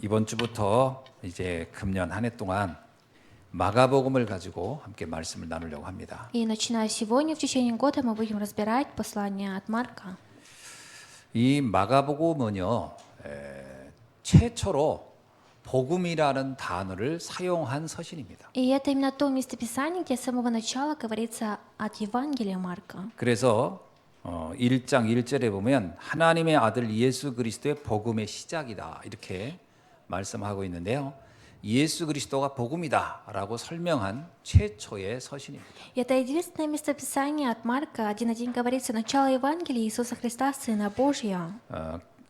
이번 주부터 이제 금년 한 해 동안 마가복음을 가지고 함께 말씀을 나누려고 합니다. И начиная сегодня, в течение года, мы будем разбирать послание от Марка. 이 마가복음은요, 최초로 복음이라는 단어를 사용한 서신입니다. И это именно то местописание, где с самого начала говорится от Евангелия Марка. 그래서 1장 1절에 보면 하나님의 아들 예수 그리스도의 복음의 시작이다 이렇게 말씀하고 있는데요. 예수 그리스도가 복음이다라고 설명한 최초의 서신입니다. И это единственное местописание от Марка. 1:1 говорится начало Евангелия Иисуса Христа, Сына Божия.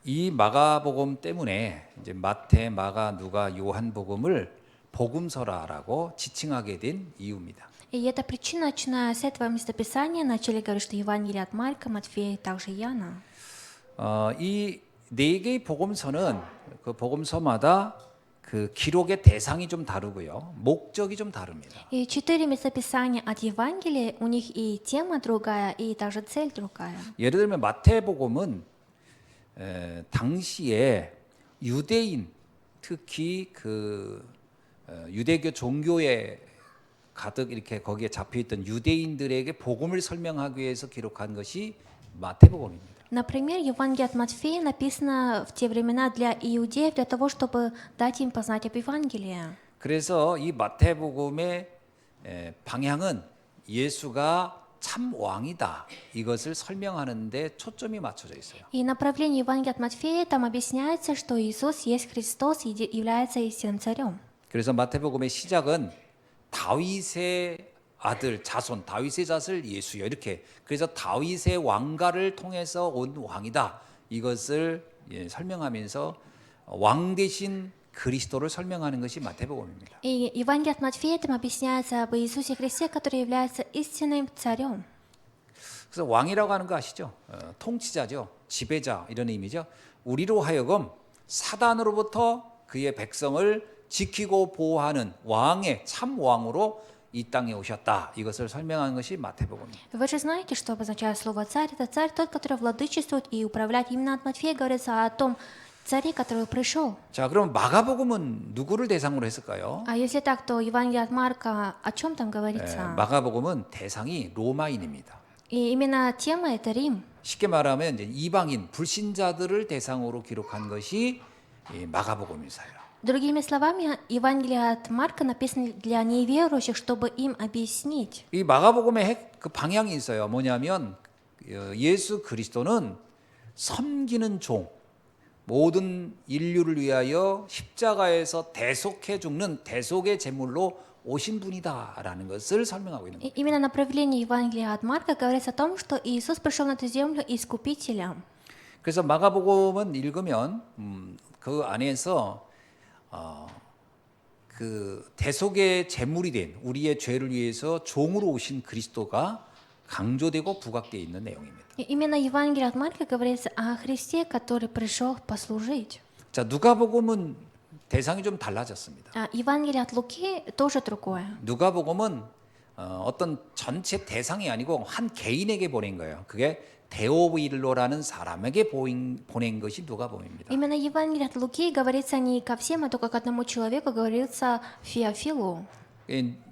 이 마가복음 때문에 이제 마태, 마가, 누가, 요한복음을 복음서라라고 지칭하게 된 이유입니다. И эта причина, начиная с этого местописания, начали говорить, что Евангелие от Марка, Матфея и также Иоанна. 이 네 개의 복음서는 그 복음서마다 그 기록의 대상이 좀 다르고요, 목적이 좀 다릅니다. И 4 местописания от Евангелия, у них и тема другая, и также цель другая. 예를 들면 마태복음은 당시에 유대인, 특히 그 유대교 종교에 가득 이렇게 거기에 잡혀 있던 유대인들에게 복음을 설명하기 위해서 기록한 것이 마태복음입니다. Например, Евангелие от Матфея написано в те времена для иудеев, для того, чтобы дать им познать об Евангелии. 그래서 이 마태복음의 방향은 예수가 참 왕이다 이것을 설명하는 데 초점이 맞춰져 있어요. И направление Евангелия от Матфея там объясняется, что Иисус есть Христос и является истинным царем. 그래서 마태복음의 시작은 다윗의 아들 자손, 다윗의 자손 예수여 이렇게, 그래서 다윗의 왕가를 통해서 온 왕이다 이것을 설명하면서 왕 대신 그리스도를 설명하는 것이 마태복음입니다. И Евангелие от Матфея там объясняется об Иисусе Христе, который является истинным царем. 그래서 왕이라고 하는 거 아시죠? 통치자죠, 지배자 이런 의미죠. 우리로 하여금 사단으로부터 그의 백성을 지키고 보호하는 왕의 참 왕으로 이 땅에 오셨다 이것을 설명하는 것이 마태복음입니다. Вы же знаете, что обозначает слово «царь». Это царь тот, который владычествует и управляет. Именно от Матфея говорится о том царе, который пришел. 자, 그럼 마가복음은 누구를 대상으로 했을까요? А если так, то Евангелие от Марка о чем там говорится? 마가복음은 대상이 로마인입니다. И именно тема это Рим. 쉽게 말하면 이제 이방인, 불신자들을 대상으로 기록한 것이 이 마가복음이사예요. Другими словами, Евангелие от Марка написано для неверующих, чтобы им объяснить. 이 마가복음의 그 방향이 있어요. 뭐냐면 예수 그리스도는 섬기는 종, 모든 인류를 위하여 십자가에서 대속해 죽는 대속의 제물로 오신 분이다라는 것을 설명하고 있는 거예요. Именно направление Евангелия от Марка говорится о том, что Иисус пришел на эту землю искупителем. 그래서 마가복음은 읽으면 그 안에서 그 대속의 제물이 된 우리의 죄를 위해서 종으로 오신 그리스도가 강조되고 부각되어 있는 내용입니다. И именно Евангелие от Марка говорится о Христе, который пришел послужить. 자, 누가복음은 대상이 좀 달라졌습니다. А Евангелие от Луки тоже другое. 누가복음은 어떤 전체 대상이 아니고 한 개인에게 보낸 거예요. 그게 데오빌로라는 사람에게 보낸 것이 누가복음입니다. Именно Евангелие от Луки говорится не ко всем, а только к одному человеку, говорится Феофилу.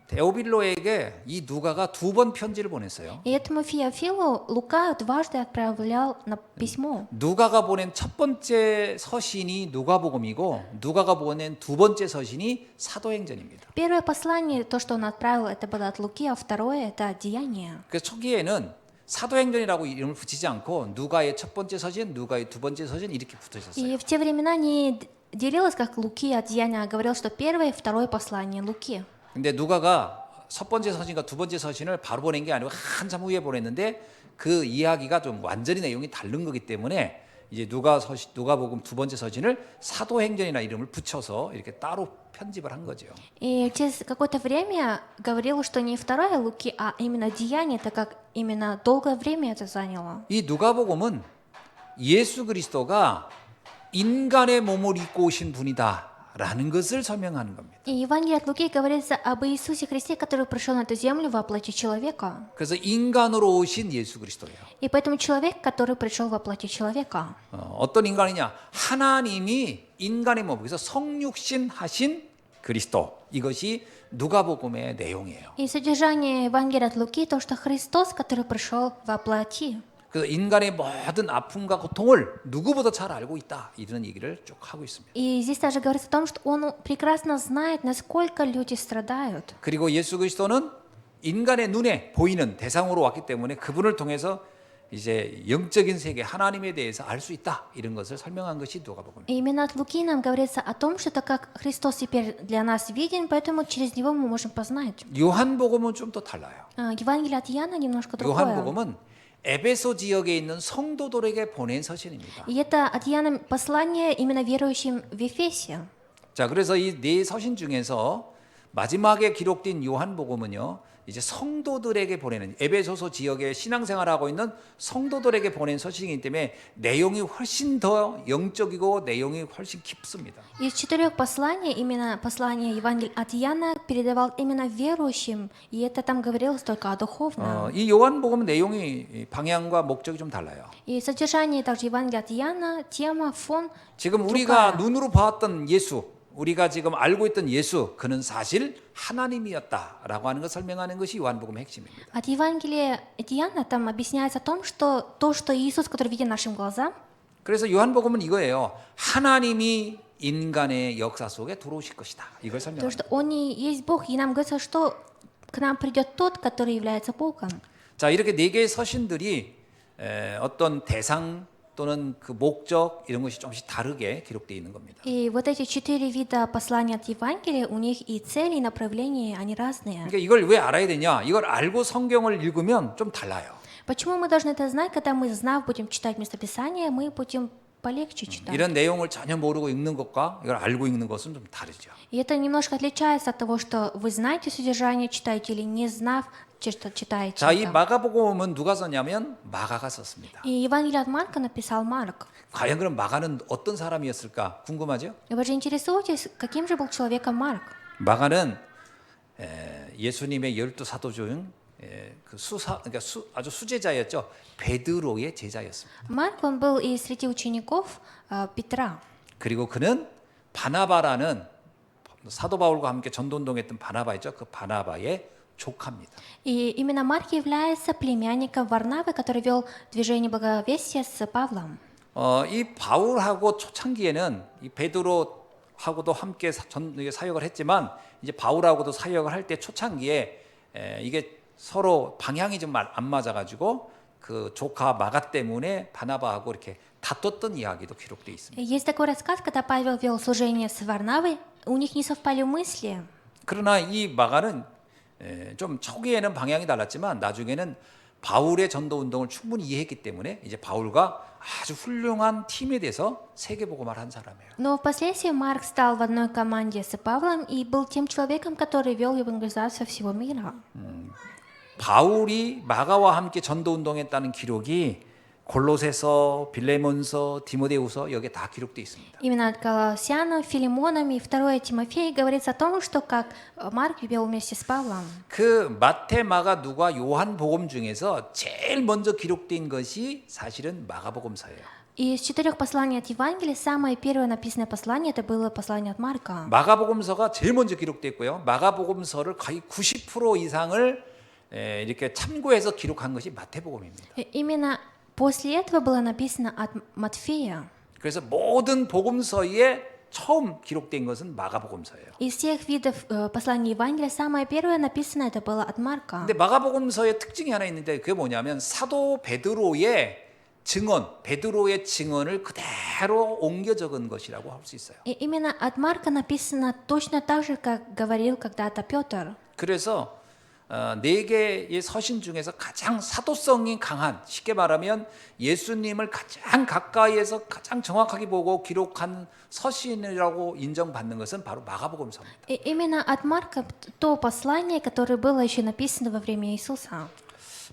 데오빌로에게 이 누가가 2번 편지를 보냈어요. И этому Феофилу Лука дважды отправлял на письмо. 누가가 보낸 첫 번째 서신이 누가복음이고 누가가 보낸 두 번째 서신이 사도행전입니다. Первое послание, то, что он отправил, это было от Луки, а второе это Деяния. 그래서 초기에는 사도행전이라고 이름을 붙이지 않고 누가의 첫 번째 서신, 누가의 두 번째 서신 이렇게 붙어 있었어요. И в те времена не делилось как Луки от Деяния, а говорил, что первое и второе послание Луки. 근데 누가가 첫 번째 서신과 두 번째 서신을 바로 보낸 게 아니고 한참 후에 보냈는데 그 이야기가 좀 완전히 내용이 다른 거기 때문에 이제 누가복음 두 번째 서신을 사도행전이나 이름을 붙여서 이렇게 따로 편집을 한 거죠. И через какое-то время говорил, что не второе Луки, а именно Деяния, так как именно долгое время это заняло. 이 누가복음은 예수 그리스도가 인간의 몸을 입고 오신 분이다 있다라는 것을 설명하는 겁니다. И Евангелие от Луки говорится об Иисусе Христе, который пришел на эту землю во плоти человека. 그래서 인간으로 오신 예수 그리스도예요. И поэтому человек, который пришел во плоти человека. 어떤 인간이냐? 하나님이 인간의 몸에서 성육신 하신 그리스도. 이것이 누가복음의 내용이에요. И содержание Евангелия от Луки то, что Христос, который пришел во плоти. 그래서 인간의 모든 아픔과 고통을 누구보다 잘 알고 있다. 이런 얘기를 쭉 하고 있습니다. И здесь также говорится о том, что Он прекрасно знает, насколько люди страдают. 그리고 예수 그리스도는 인간의 눈에 보이는 대상으로 왔기 때문에 그분을 통해서 이제 영적인 세계 하나님에 대해서 알 수 있다. 이런 것을 설명한 것이 누가복음입니다. И именно от Луки нам говорится о том, что так как Христос теперь для нас виден, поэтому через Него мы можем познать. 요한복음은 좀 더 달라요. Евангелие от Иоанна немножко другое. 요한복음은 에베소 지역에 있는 성도들에게 보낸 서신입니다. И это от Иоанна послание именно верующим в Ефесе. 자, 그래서 이 네 서신 중에서 마지막에 기록된 요한복음은요. 이제 성도들에게 보내는 에베소서 지역에 신앙생활하고 있는 성도들에게 보낸 서신이기 때문에 내용이 훨씬 더 영적이고 내용이 훨씬 깊습니다. Из 4 посланий, именно послание Евангелия от Иоанна передавал именно верующим, и это там говорилось только о духовном. 이 요한복음 내용이 방향과 목적이 좀 달라요. И содержание также Евангелия от Иоанна, тема, фон. 지금 우리가 눈으로 봤던 예수, 우리가 지금 알고 있던 예수, 그는 사실 하나님이었다라고 하는 걸 설명하는 것이 요한복음의 핵심입니다. От Евангелия от Иоанна там объясняется о том, что то, что Иисус, который виден нашим глазам, 그래서 요한복음은 이거예요. 하나님이 인간의 역사 속에 들어오실 것이다. 이걸 то, 설명합니다. что Он и есть Бог, и нам говорится, что к нам придет тот, который является Богом. 자, 이렇게 네 개의 서신들이 어떤 대상 또는 그 목적 이런 것이 조금씩 다르게 기록되어 있는 겁니다. И вот эти 4 вида посланий от Евангелия, у них и цели, и направления, они разные. 그러니까 이걸 왜 알아야 되냐? 이걸 알고 성경을 읽으면 좀 달라요. Почему мы должны это знать? Когда мы, знав, будем читать местописание, мы будем полегче читать. 이런 내용을 전혀 모르고 읽는 것과 이걸 알고 읽는 것은 좀 다르죠. И это немножко отличается от того, что вы знаете содержание, читаете или не знав, что читаете. 자, 이 это. 마가복음은 누가 썼냐면 마가가 썼습니다. И Евангелие от Марка написал Марк. 과연 그럼 마가는 어떤 사람이었을까 궁금하죠? И вы же интересуетесь, каким же был человеком Марк? 마가는 예수님의 12 사도 중 그 그러니까 아주 수제자였죠. 베드로의 제자였습니다. Марк, он был и среди учеников Петра. 그리고 그는 바나바라는 사도 바울과 함께 전도운동했던 바나바 있죠. 그 바나바의 조카입니다. И именно Марк является племянником Варнавы, который вел движение благовестия с Павлом. 이 바울하고 초창기에는 이 베드로하고도 함께 사역을 했지만 이제 바울하고도 사역을 할 때 초창기에 이게 서로 방향이 좀 안 맞아가지고 그 조카 마가 때문에 바나바하고 이렇게 다퉜던 이야기도 기록되어 있습니다. Есть такой рассказ, когда Павел вел служение с Варнавой, у них не совпали мысли. 그러나 이 마가는 좀 초기에는 방향이 달랐지만 나중에는 바울의 전도 운동을 충분히 이해했기 때문에 이제 바울과 아주 훌륭한 팀에 대해서 세계복음화를 한 사람이에요. Но впоследствии Марк стал в одной команде с Павлом и был тем человеком, который вел евангелизацию всего мира. 바울이 마가와 함께 전도 운동했다는 기록이 골로새서, 빌레몬서, 디모데후서 여기에 다 기록되어 있습니다. Именно от Колоссянам, Филимоном и 2 Тимофея говорится о том, что как Марк вел вместе с Павлом. 그 마태, 마가, 누가, 요한복음 중에서 제일 먼저 기록된 것이 사실은 마가복음서예요. И из 4 посланий от Евангелия самое первое написанное послание это было послание от Марка. 마가복음서가 제일 먼저 기록됐고요. 마가복음서를 거의 90% 이상을 이렇게 참고해서 기록한 것이 마태복음입니다. И именно после этого было написано от Матфея. 그래서 모든 복음서에 처음 기록된 것은 마가복음서예요. Из всех видов посланий Евангелия самое первое написано это было от Марка. 근데 마가복음서의 특징이 하나 있는데 그게 뭐냐면 사도 베드로의 베드로의 증언을 그대로 옮겨 적은 것이라고 할 수 있어요. И именно от Марка написано точно так же, как говорил когда-то Петр. 그래서 네 개의 서신 중에서 가장 사도성이 강한, 쉽게 말하면 예수님을 가장 가까이에서 가장 정확하게 보고 기록한 서신이라고 인정받는 것은 바로 마가복음서입니다. И именно от Марка то послание, которое было еще написано во время Иисуса.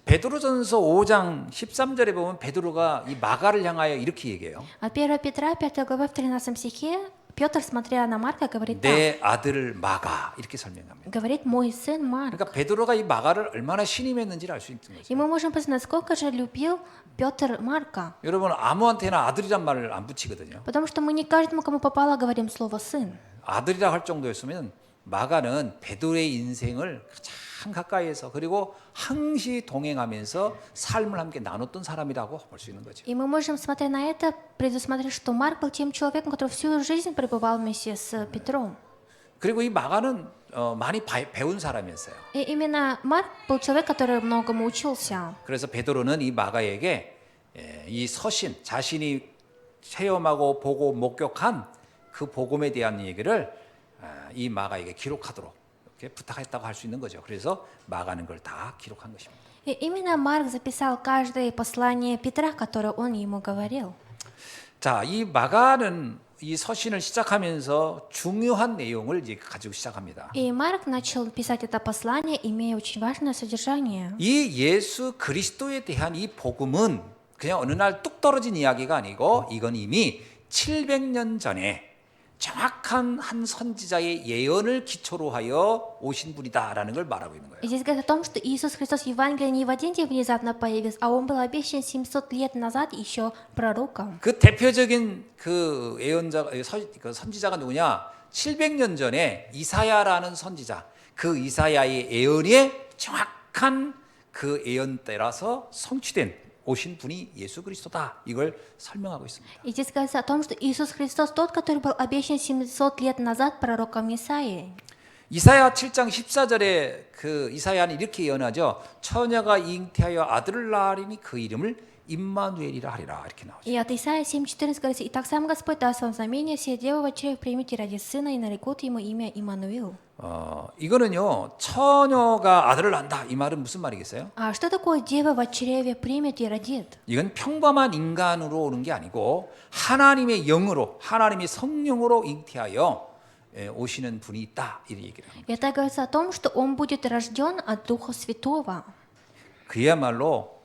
베드로전서 5장 13절에 보면 베드로가 이 마가를 향하여 이렇게 얘기해요. От 1 Петра, 5 глава, в 13 стихе Петр, смотря на Марка, говорит так. 내 아들 마가 이렇게 설명합니다. Говорит, мой сын Марк. 그러니까 베드로가 이 마가를 얼마나 신임했는지를 알 수 있는 И 거죠. мы можем посмотреть, насколько же любил Петр Марка. 여러분 아무한테나 아들이란 말을 안 붙이거든요. Потому что мы не каждому, кому попало, говорим слово «сын». 아들이라 할 정도였으면 마가는 베드로의 인생을 가장 가까이에서 그리고 항시 동행하면서 삶을 함께 나눴던 사람이라고 볼 수 있는 거죠. И мы можем, смотря на это, предусмотреть, что Марк был тем человеком, который всю жизнь пребывал вместе с Петром. 그리고 이 마가는 많이 배운 사람이었어요. И именно Марк был человек, который многому учился. 그래서 베드로는 이 마가에게 이 서신, 자신이 체험하고 보고 목격한 그 복음에 대한 얘기를 이 마가에게 기록하도록 이렇게 부탁했다고 할 수 있는 거죠. 그래서 마가는 걸 다 기록한 것입니다. И именно Марк записал каждое послание Петра, которое он ему говорил. 자, 이 마가는 이 서신을 시작하면서 중요한 내용을 이제 가지고 시작합니다. И Марк начал писать это послание, имея очень важное содержание. 이 예수 그리스도에 대한 이 복음은 그냥 어느 날 뚝 떨어진 이야기가 아니고 이건 이미 700년 전에 정확한 한 선지자의 예언을 기초로 하여 오신 분이다라는 걸 말하고 있는 거예요. И здесь говорит о том, что Иисус Христос в Евангелии не в один день внезапно появился, а Он был обещан 700 лет назад еще пророком. 그 대표적인 그 예언자, 그 선지자가 누구냐? 700년 전에 이사야라는 선지자, 그 이사야의 예언에 정확한 그 예언 때라서 성취된 오신 분이 예수 그리스도다. 이걸 설명하고 있습니다. И здесь говорится о том, что Иисус Христос тот, который был обещан 700 лет назад пророком Исаией. 이사야 7장 14절에 그 이사야는 이렇게 예언하죠. 처녀가 잉태하여 아들을 낳으리니 그 이름을 임마누엘이라 하리라. 이렇게 나오죠. И от Исаия 7:14 говорится: «Итак, сам Господь даст вам знамение, сия дева в чреве примете ради сына, и нарекут ему имя Иммануил». 이거는요. 처녀가 아들을 낳는다. 이 말은 무슨 말이겠어요? А что такое дева в чреве примет и родит? 이건 평범한 인간으로 오는 게 아니고 하나님의 영으로, 하나님의 성령으로 잉태하여 오시는 분이 있다. 이런 얘기를 합니다. Это говорится о том, что он будет рожден от Духа Святого. 그야말로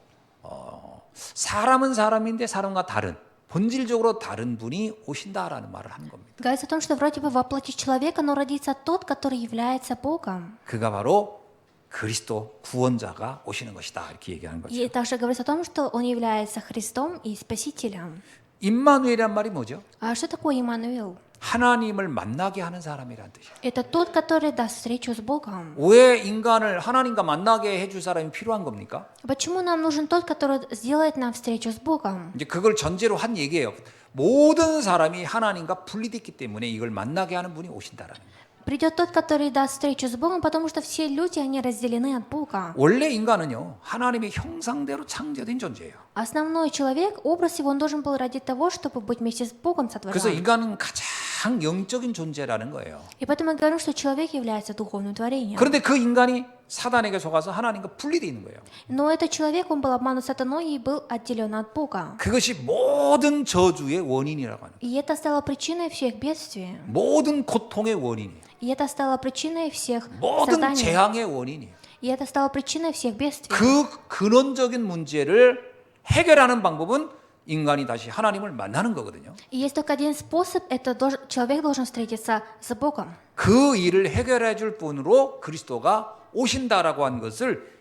사람은 사람인데 사람과 다른 본질적으로 다른 분이 오신다라는 말을 하는 겁니다. Говорится о том, что вроде бы во плоти человека, но родится тот, который является Богом. 그가 바로 그리스도 구원자가 오시는 것이다. 이렇게 얘기하는 거죠. И также говорится о том, что он является Христом и Спасителем. 임마누엘이란 말이 뭐죠? А что такое Иммануил? 하나님을 만나게 하는 사람이란 뜻이에요. Это тот, который даст встречу с Богом. 왜 인간을 하나님과 만나게 해줄 사람이 필요한 겁니까? Почему нам нужен тот, который сделает нам встречу с Богом? 이제 그걸 전제로 한 얘기예요. 모든 사람이 하나님과 분리됐기 때문에 이걸 만나게 하는 분이 오신다라는 거예요. Придет тот, который даст встречу с Богом, потому что все люди, они разделены от Бога. 원래 인간은요 하나님의 형상대로 창조된 존재예요. Основной человек, образ его, он должен был ради того, чтобы быть вместе с Богом 그래서 сотворен. 인간은 가장 영적인 존재라는 거예요. И поэтому мы говорим, что человек является духовным творением. 그런데 그 인간이 사단에게 속아서 하나님과 분리되어 있는 거예요. Но этот человек, он был обманут сатаной и был отделен от Бога. 그것이 모든 저주의 원인이라고 하는 거예요. И это стало причиной всех бедствий. 모든 고통의 원인이에요. И это стало причиной всех 모든 страданий. 재앙의 원인이에요. И это стало причиной всех бедствий. 그 근원적인 문제를 해결하는 방법은 인간이 다시 하나님을 만나는 거거든요. И есть только один способ, это человек должен встретиться с Богом. 그 일을 해결해 줄 분으로 그리스도가 오신다라고 한 것을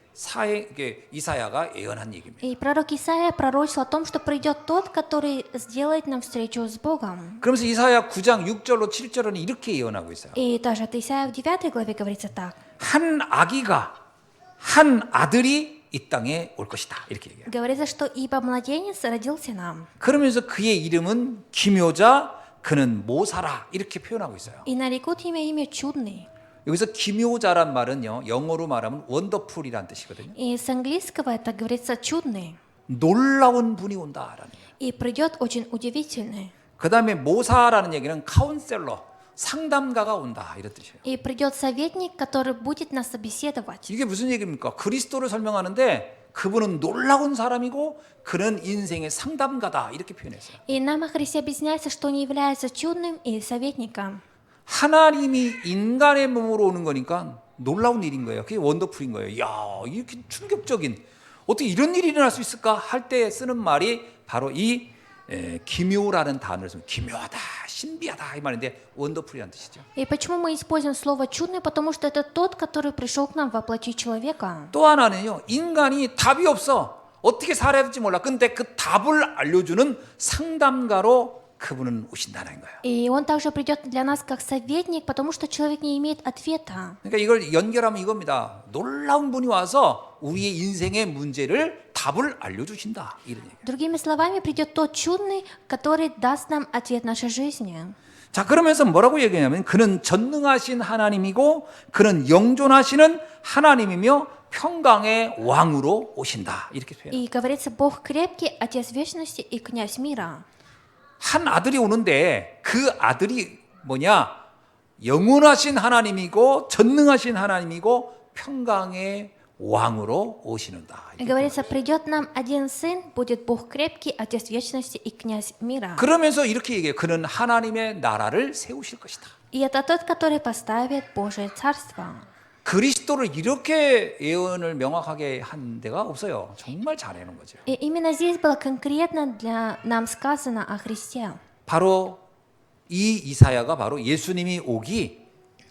이사야가 예언한 얘기입니다. И пророк Исаия пророчил о том, что придет тот, который сделает нам встречу с Богом. 그러면서 이사야 9장 6절로 7절은 이렇게 예언하고 있어요. И даже от Исаия в 9 главе говорится так. 한 아기가 한 아들이 이 땅에 올 것이다. 이렇게 얘기해요. Говорится, что ибо младенец родился нам. 그러면서 그의 이름은 기묘자, 그는 모사라 이렇게 표현하고 있어요. И нарекут имя чудный. 여기서 기묘자란 말은요, 영어로 말하면 원더풀이란 뜻이거든요. И с английского это говорится чудный. 놀라운 분이 온다라는 거예요. И придет очень удивительный. 그 다음에 모사라는 얘기는 카운셀러, 상담가가 온다 이런 뜻이에요. И придет советник, который будет нас собеседовать. 이게 무슨 얘기입니까? 그리스도를 설명하는데 그분은 놀라운 사람이고 그는 인생의 상담가다 이렇게 표현했어요. И нам о Христе объясняется, что он является чудным и советником. 하나님이 인간의 몸으로 오는 거니까 놀라운 일인 거예요. 그게 원더풀인 거예요. 야, 이렇게 충격적인 어떻게 이런 일이 일어날 수 있을까 할 때 쓰는 말이 바로 이 기묘라는 단어를 쓰면 기묘하다, 신비하다 이 말인데 원더풀이라는 뜻이죠. И почему мы используем слово «чудный»? Потому что это тот, который пришел к нам воплотить человека. 또 하나는요, 인간이 답이 없어. 어떻게 살아야 될지 몰라. 근데 그 답을 알려주는 상담가로 그분은 오신다는 거예요. И он также придет для нас как советник, потому что человек не имеет ответа. 그러니까 이걸 연결하면 이겁니다. 놀라운 분이 와서 우리의 인생의 문제를 답을 알려주신다. 이런 얘기예요. Другими словами, придет тот чудный, который даст нам ответ нашей жизни. 자, 그러면서 뭐라고 얘기하냐면 그는 전능하신 하나님이고 그는 영존하시는 하나님이며 평강의 왕으로 오신다. 이렇게 표현해요. И говорится, Бог крепкий, Отец вечности и князь мира. 한 아들이 오는데 그 아들이 뭐냐? 영원하신 하나님이고 전능하신 하나님이고 평강의 왕으로 오시는다. И говорится, придет нам один сын, будет Бог крепкий, Отец вечности и князь мира. 그러면서 이렇게 얘기해요. 그는 하나님의 나라를 세우실 것이다. И это тот, который поставит Божие царство. 그리스도를 이렇게 예언을 명확하게 한 데가 없어요. 정말 잘해놓은 거죠. И именно здесь было конкретно для нам сказано о Христе. 바로 이 이사야가 바로 예수님이 오기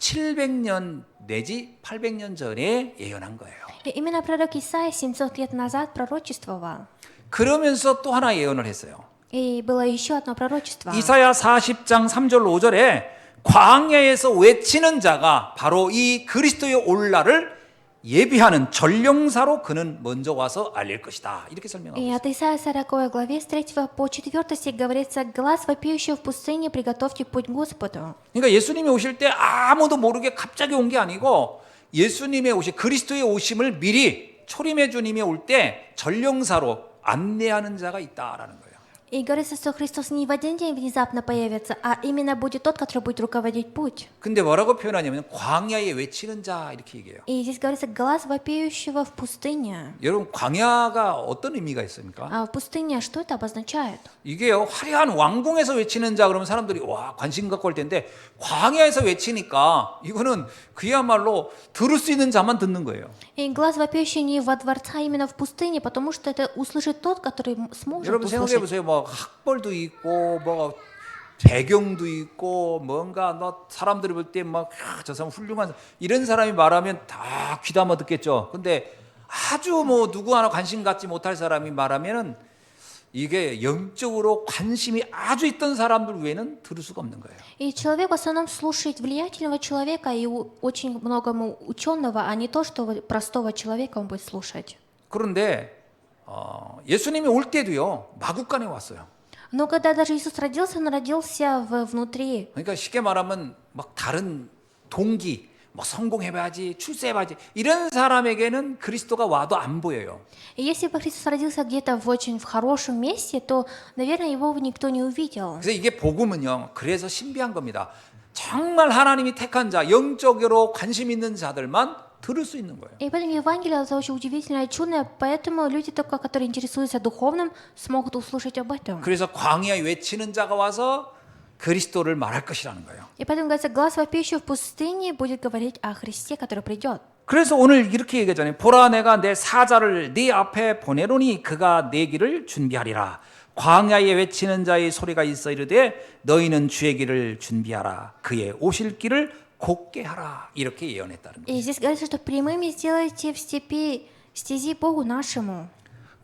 700년 내지 800년 전에 예언한 거예요. И именно пророк Исаия 700 лет назад пророчествовал. 그러면서 또 하나 예언을 했어요. И было еще одно пророчество. 이사야 40장 3절 5절에 광야에서 외치는 자가 바로 이 그리스도의 올 날을 예비하는 전령사로 그는 먼저 와서 알릴 것이다. 이렇게 설명하고 И 있어요. от Исаия 40 главе с 3 по 4 стих говорится: «Глас вопиющего в пустыне, приготовьте путь Господу». 그러니까 예수님이 오실 때 아무도 모르게 갑자기 온 게 아니고 예수님의 오심, 그리스도의 오심을 미리 초림의 주님이 올 때 전령사로 안내하는 자가 있다라는 거예요. И говорится, что Христос не в один день внезапно появится, а именно будет тот, который будет руководить путь. 근데 뭐라고 표현하냐면 광야에 외치는 자 이렇게 얘기해요. И здесь говорится «глас вопиющего в пустыне». 여러분 광야가 어떤 의미가 있습니까? А в пустыне что это обозначает? 이게요 화려한 왕궁에서 외치는 자 그러면 사람들이 와 관심 갖고 올 텐데 광야에서 외치니까 이거는 그야말로 들을 수 있는 자만 듣는 거예요. И глаз вопиющий не во дворца, а именно в пустыне, потому что это услышит тот, который сможет 여러분 생각해 услышать. 보세요. 뭐 학벌도 있고 뭐 배경도 있고 뭔가 너 사람들이 볼 때 막 저 사람 훌륭한 이런 사람이 말하면 다 귀담아 듣겠죠. 근데 아주 뭐 누구 하나 관심 갖지 못할 사람이 말하면은 이게 영적으로 관심이 아주 있던 사람들 외에는 들을 수가 없는 거예요. И человек в основном слушает влиятельного человека и очень многому ученого, а не то, что простого человека он будет слушать. 그런데 예수님이 올 때도요 마구간에 왔어요. Но когда даже Иисус родился, он родился внутри. 그러니까 쉽게 말하면 막 다른 동기, 뭐 성공해봐야지, 출세해봐야지 이런 사람에게는 그리스도가 와도 안 보여요. И если бы Христос родился где-то в хорошем месте, то, наверное, его бы никто не увидел. 그래서 이게 복음은요. 그래서 신비한 겁니다. 정말 하나님이 택한 자, 영적으로 관심 있는 자들만 들을 수 있는 거예요. И поэтому Евангелие это очень удивительное и чудное, поэтому люди, только которые интересуются духовным, смогут услышать об этом. 그래서 광야에 외치는 자가 와서 그리스도를 말할 것이라는 거예요. И поэтому говорится, глаз вопиющий в пустыне будет говорить о Христе, который придет. 그래서 오늘 이렇게 얘기하잖아요. 보라 내가 내 사자를 네 앞에 보내노니 그가 내 길을 준비하리라. 광야에 외치는 자의 소리가 있어 이르되 너희는 주의 길을 준비하라. 그의 오실 길을 곱게 하라. 이렇게 예언했다는 거예요. И здесь говорится, что прямыми сделайте в степи стези Богу нашему.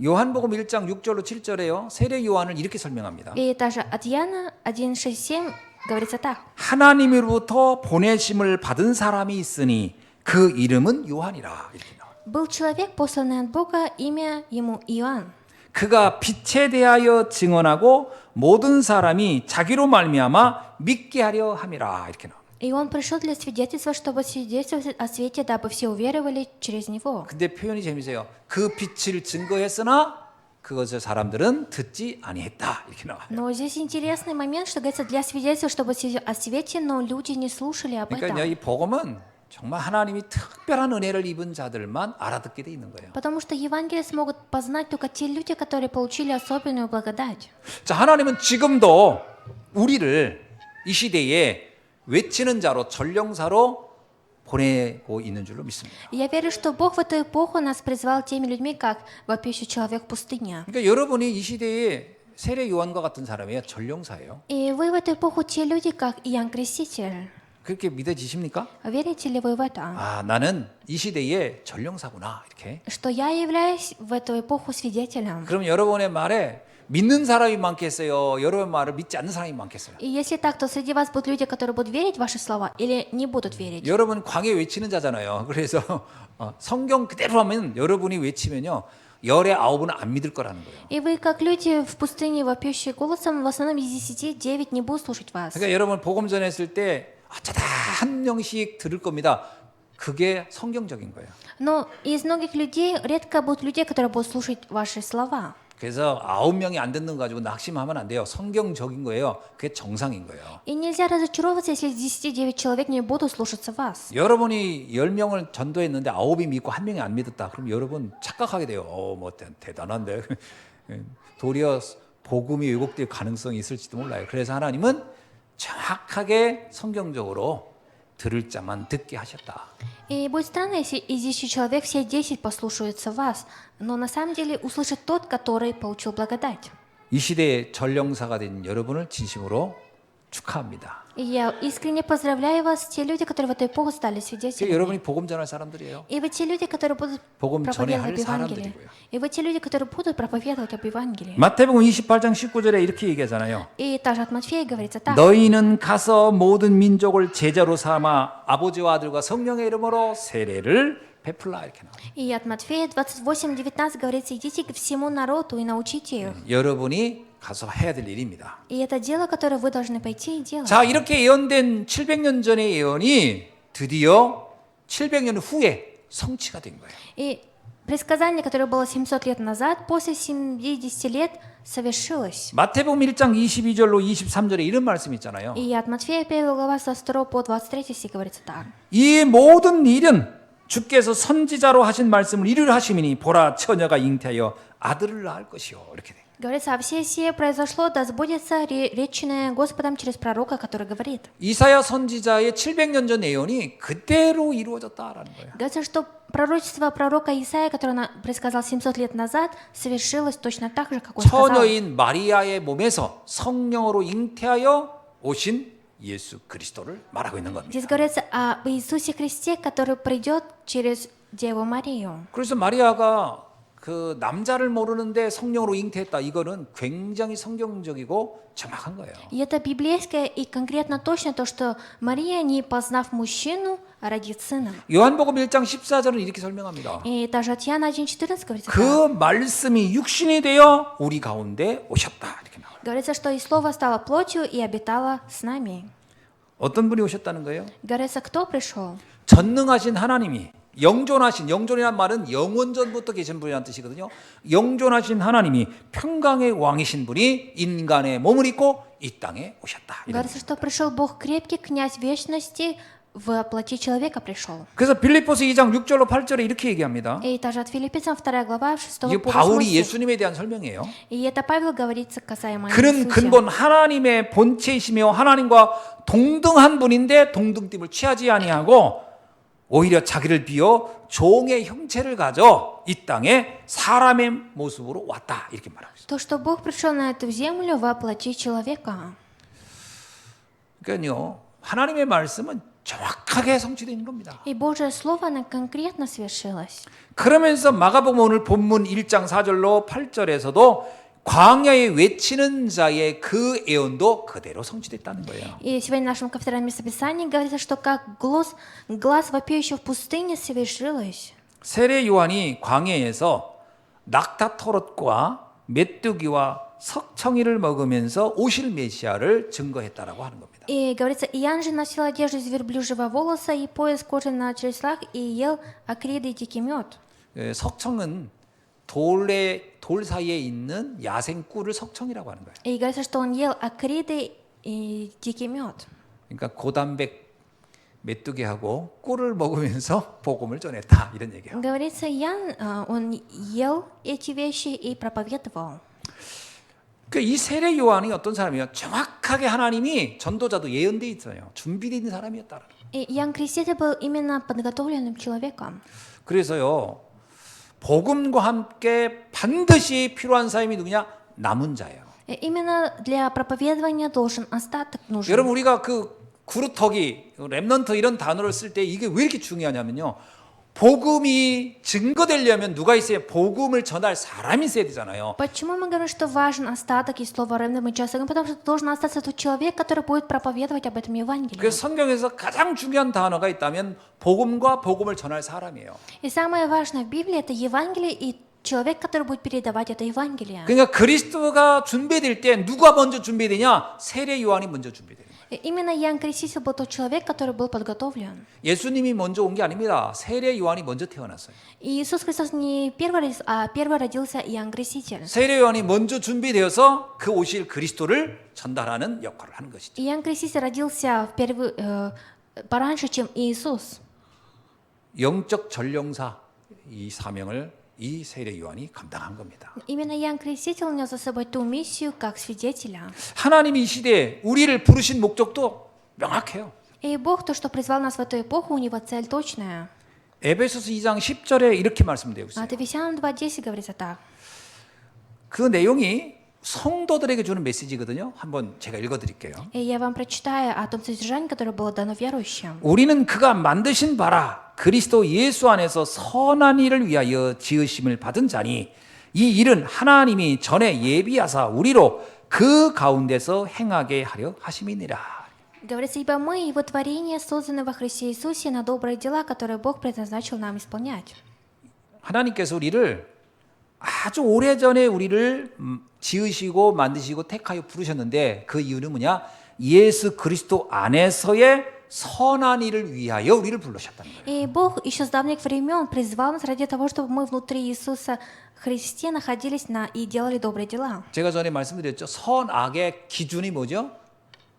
요한복음 1장 6절로 7절에요. 세례 요한을 이렇게 설명합니다. И также от Иоанна 1:6-7 говорится так. 하나님으로부터 보내심을 받은 사람이 있으니 그 이름은 요한이라. 이렇게 나와요. Был человек, посланный от Бога, имя ему Иоанн. 그가 빛에 대하여 증언하고 모든 사람이 자기로 말미암아 믿게 하려 함이라. 이렇게 나와요. И он пришел для свидетельства, чтобы свидетельствовать о свете, дабы все уверовали через него. 근데 표현이 재미있어요. 그 빛을 증거했으나 그것을 사람들은 듣지 아니했다. 이렇게 나와요. Но здесь интересный момент, что говорится для свидетельства, чтобы о свете, но люди не слушали об 그러니까 этом. 이 복음은 정말 하나님이 특별한 은혜를 입은 자들만 알아듣게 돼 있는 거예요. Потому что Евангелие смогут познать только те люди, которые получили особенную благодать. 자, 하나님은 지금도 우리를 이 시대에 외치는 자로 전령사로 보내고 있는 줄로 믿습니다. И я верю, что Бог в эту эпоху нас призвал теми людьми, как вопиющий человек в пустыне. 그러니까 여러분이 이 시대에 세례 요한과 같은 사람이에요. 전령사예요. И вы в эту эпоху те люди, как Иоанн Креститель. 그렇게 믿어지십니까? Верите ли вы в это? 아, 나는 이 시대의 전령사구나. 이렇게. Что я являюсь в эту эпоху свидетелем. 그럼 여러분의 말에 믿는 사람이 많겠어요? 여러분의 말을 믿지 않는 사람이 많겠어요? И если так, то среди вас будут люди, которые будут верить в ваши слова или не будут верить. 여러분 광해 외치는 자잖아요. 그래서 성경 그대로 하면 여러분이 외치면요. 열의 9은 안 믿을 거라는 거예요. И вы, как люди в пустыне, вопиющие голосом, в основном из 10, 9 не будут слушать вас. 그러니까 여러분 복음 전했을 때 어쩌다 한 명씩 들을 겁니다. 그게 성경적인 거예요. Но из многих людей редко будут людей, которые будут слушать ваши слова. 그래서 9명이 안 듣는 거 가지고 낙심하면 안 돼요. 성경적인 거예요. 그게 정상인 거예요. И нельзя разочаровываться, если из 10, 9 человек не будут слушаться вас. 여러분이 10명을 전도했는데 9이 믿고 1명이 안 믿었다. 그럼 여러분 착각하게 돼요. 뭐 대단한데. 도리어 복음이 왜곡될 가능성이 있을지도 몰라요. 그래서 하나님은 정확하게 성경적으로 들을 자만 듣게 하셨다. И будет странно, если из 10 человек все 10 послушаются вас, но на самом деле услышит тот, который получил благодать. 이 시대의 전령사가 된 여러분을 진심으로 축하합니다. И я искренне поздравляю вас, те люди, которые в эту эпоху стали 그러니까 свидетелями. 여러분이 복음 전할 사람들이에요. И вы те люди, которые будут 복음 전해야 할 проповедовать об Евангелии. 사람들이고요. И вы те люди, которые будут проповедовать об Евангелии. 마태복음 28장 19절에 이렇게 얘기하잖아요. И также от Матфея говорится так. 너희는 가서 모든 민족을 제자로 삼아 아버지와 아들과 성령의 이름으로 세례를 베풀라 이렇게 나와요. И от Матфея 28:19 говорится: идите ко всему народу и научите их. 여러분이 가서 해야 될 일입니다. И это дело, которое вы должны пойти и делать. 자, 이렇게 예언된 700년 전의 예언이 드디어 700년 후에 성취가 된 거예요. И предсказание, которое было 700 лет назад, после 70 лет совершилось. 마태복음 1장 22절로 23절에 이런 말씀이 있잖아요. И от Матфея 1 глава со 2 по 23 стих говорится так. 이 모든 일은 주께서 선지자로 하신 말씀을 이루려 하심이니 보라 처녀가 잉태하여 아들을 낳을 것이요 이렇게 돼. Говорится, а все сие произошло, да сбудется реченное Господом через пророка, который говорит. 이사야 선지자의 700년 전 예언이 그대로 이루어졌다라는 거예요. Говорится, что пророчество пророка Исаия, которое он предсказал 700 лет назад, совершилось точно так же, как он сказал. 처녀인 마리아의 몸에서 성령으로 잉태하여 오신 예수 그리스도를 말하고 있는 겁니다. Здесь говорится об Иисусе Христе, который придет через Деву Марию. 그래서 마리아가 그 남자를 모르는데 성령으로 잉태했다. 이거는 굉장히 성경적이고 정확한 거예요. И это библейское и конкретно точно то, что Мария, не познав мужчину, родит сына. 요한복음 1장 14절은 이렇게 설명합니다. И даже от Иоанна 1:14 говорится 그 так. 말씀이 육신이 되어 우리 가운데 오셨다. 이렇게 나와요. Говорится, что и Слово стало плотью и обитало с нами. 어떤 분이 오셨다는 거예요? Говорится, кто пришел? 전능하신 하나님이 영존이란 말은 영원전부터 계신 분이라는 뜻이거든요. 영존하신 하나님이 평강의 왕이신 분이 인간의 몸을 입고 이 땅에 오셨다. Говорится, что пришел Бог крепкий, князь вечности, в плоти человека пришел. 그래서 빌립보서 2장 6절로 8절에 이렇게 얘기합니다. И также от Филиппийцам 2 глава 6 이게 по 8 바울이 стих. 예수님에 대한 설명이에요. И это Павел говорится касаемо 그는 Иисуса. 근본 하나님의 본체이시며 하나님과 동등한 분인데 동등됨을 취하지 아니하고 오히려 자기를 비워 종의 형체를 가져 이 땅에 사람의 모습으로 왔다 이렇게 말하고 있어요. То, что Бог пришел на эту землю во плоти человека. 그러니까요, 하나님의 말씀은 정확하게 성취된 겁니다. И Божье Слово, оно конкретно свершилось. 그러면서 마가복음 오늘 본문 1장 4절로 8절에서도 광야에 외치는 자의 그 예언도 그대로 성취됐다는 거예요. И сегодня в нашем ковторном местописании говорится, что как глаз вопиющего в пустыне совершилось. 세례 요한이 광야에서 낙타토롯과 메뚜기와 석청이를 먹으면서 오실 메시아를 증거했다라고 하는 겁니다. И говорится, Иоанн же носил одежду из верблюжьего волоса и пояс кожи на череслах и ел акриды и дикий мед. 석청은 돌 사이에 있는 야생 꿀을 석청이라고 하는 거예요. И говорится, что он ел акриды и дикий мед. 그러니까 고단백 메뚜기하고 꿀을 먹으면서 복음을 전했다 이런 얘기예요. Говорится, Иоанн, он ел эти вещи и проповедовал. 그러니까 이 세례 요한이 어떤 사람이에요? 정확하게 하나님이 전도자도 예언돼 있어요. 준비되어 있는 사람이었다. И Иоанн Креститель был именно подготовленным человеком. 그래서요. 복음과 함께 반드시 필요한 사람이 누구냐? 남은 자예요. И именно для проповедования должен остаток нужен. 여러분 우리가 그 구루터기, 렘넌트 이런 단어를 쓸 때 이게 왜 이렇게 중요하냐면요. 복음이 증거되려면 누가 있어야 복음을 전할 사람이 있어야 되잖아요. Почему мы говорим, что важен остаток и слово «ремнант» мы часто говорим? Потому что должен остаться тот человек, который будет проповедовать об этом Евангелии. 그래서 성경에서 가장 중요한 단어가 있다면 복음과 복음을 전할 사람이에요. И самое важное в Библии – это Евангелие и человек, который будет передавать это Евангелие. 그러니까 그리스도가 준비될 때 누가 먼저 준비되냐? 세례 요한이 먼저 준비되는 거예요. И именно Иоанн Креститель был тот человек, который был подготовлен. 예수님이 먼저 온 게 아닙니다. 세례 요한이 먼저 태어났어요. И Иисус Христос не первый родился, а первый родился Иоанн Креститель. 세례 요한이 먼저 준비되어서 그 오실 그리스도를 전달하는 역할을 하는 것이죠. Иоанн Креститель родился пораньше, чем Иисус. 영적 전령사 이 사명을 이 세례 요한이 감당한 겁니다. Именно Иоанн Креститель нес за собой ту миссию как свидетеля. 하나님이 이 시대에 우리를 부르신 목적도 명확해요. И Бог, то, что призвал нас в эту эпоху, у него цель точная. 에베소서 2장 10절에 이렇게 말씀되고 있어요. От Ефесянам 2:10 говорится так. 그 내용이 성도들에게 주는 메시지거든요. 한번 제가 읽어드릴게요. И я вам прочитаю о том содержании, которое было дано верующим. 우리는 그가 만드신 바라 그리스도 예수 안에서 선한 일을 위하여 지으심을 받은 자니 이 일은 하나님이 전에 예비하사 우리로 그 가운데서 행하게 하려 하심이니라. Говорится, ибо мы, Его творение, созданы во Христе Иисусе на добрые дела, которые Бог предназначил нам исполнять. 하나님께서 우리를 아주 오래전에 우리를 지으시고 만드시고 택하여 부르셨는데 그 이유는 뭐냐? 예수 그리스도 안에서의 선한 일을 위하여 우리를 부르셨다는 거예요. И Бог еще с давних времен призвал нас ради того, чтобы мы внутри Иисуса Христе находились и делали добрые дела. 제가 전에 말씀드렸죠. 선악의 기준이 뭐죠?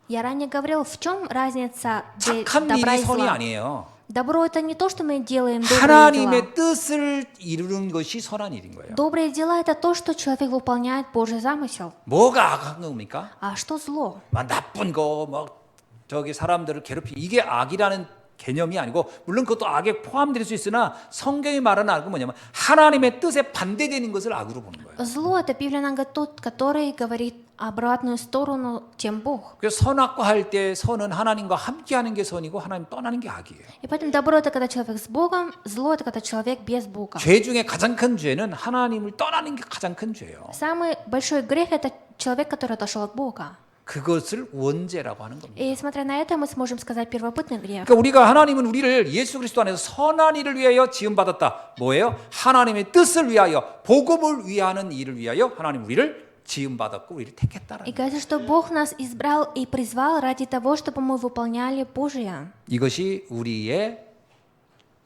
Я ранее говорил, в чем разница 착한 добра 일이 и 선이 зла. 아니에요. Добро – это не то, что мы делаем добрые дела. 하나님의 뜻을 이루는 것이 선한 일인 거예요. Добрые дела – это то, что человек выполняет Божий замысел. 뭐가 악한 겁니까? А что зло? 막 나쁜 거, 막 저기 사람들을 괴롭히기 이게 악이라는 개념이 아니고 물론 그것도 악에 포함될 수 있으나 성경이 말하는 악은 뭐냐면 하나님의 뜻에 반대되는 것을 악으로 보는 거예요. Зло – это Библия говорит тот, который говорит обратную сторону, чем Бог. 그래서 선악과 할 때 선은 하나님과 함께하는 게 선이고 하나님 떠나는 게 악이에요. И поэтому добро – это когда человек с Богом, зло – это когда человек без Бога. 죄 중에 가장 큰 죄는 하나님을 떠나는 게 가장 큰 죄예요. Самый большой грех – это человек, который отошел от Бога. 그것을 원죄라고 하는 겁니다. И смотря на это, мы сможем сказать первобытный грех. 그러니까 우리가 하나님은 우리를 예수 그리스도 안에서 선한 일을 위하여 지음받았다. 뭐예요? 하나님의 뜻을 위하여 복음을 위하는 일을 위하여 하나님 우리를 지음받았고 우리를 택했다라는 И кажется, что Бог нас избрал и призвал ради того, чтобы мы выполняли Божие. 이것이 우리의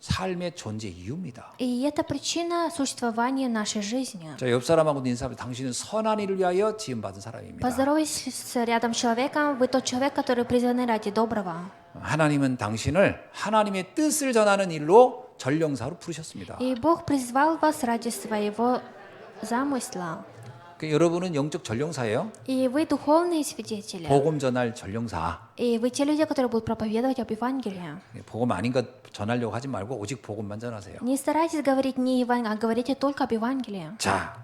삶의 존재 이유입니다. И это причина существования нашей жизни. 자, 옆 사람하고 인사하면 당신은 선한 일을 위하여 지음받은 사람입니다. Поздоровайтесь рядом с человеком, вы тот человек, который призваны ради доброго. 하나님은 당신을 하나님의 뜻을 전하는 일로 전령사로 부르셨습니다. И Бог призвал вас ради своего замысла. 그러니까 여러분은 영적 전령사예요. И вы духовные свидетели. 복음 전할 전령사. И вы те люди, которые будут проповедовать об Евангелии. 복음 아닌 것 전하려고 하지 말고 오직 복음만 전하세요. Не старайтесь говорить не Евангелие, а говорите только об Евангелии. 자,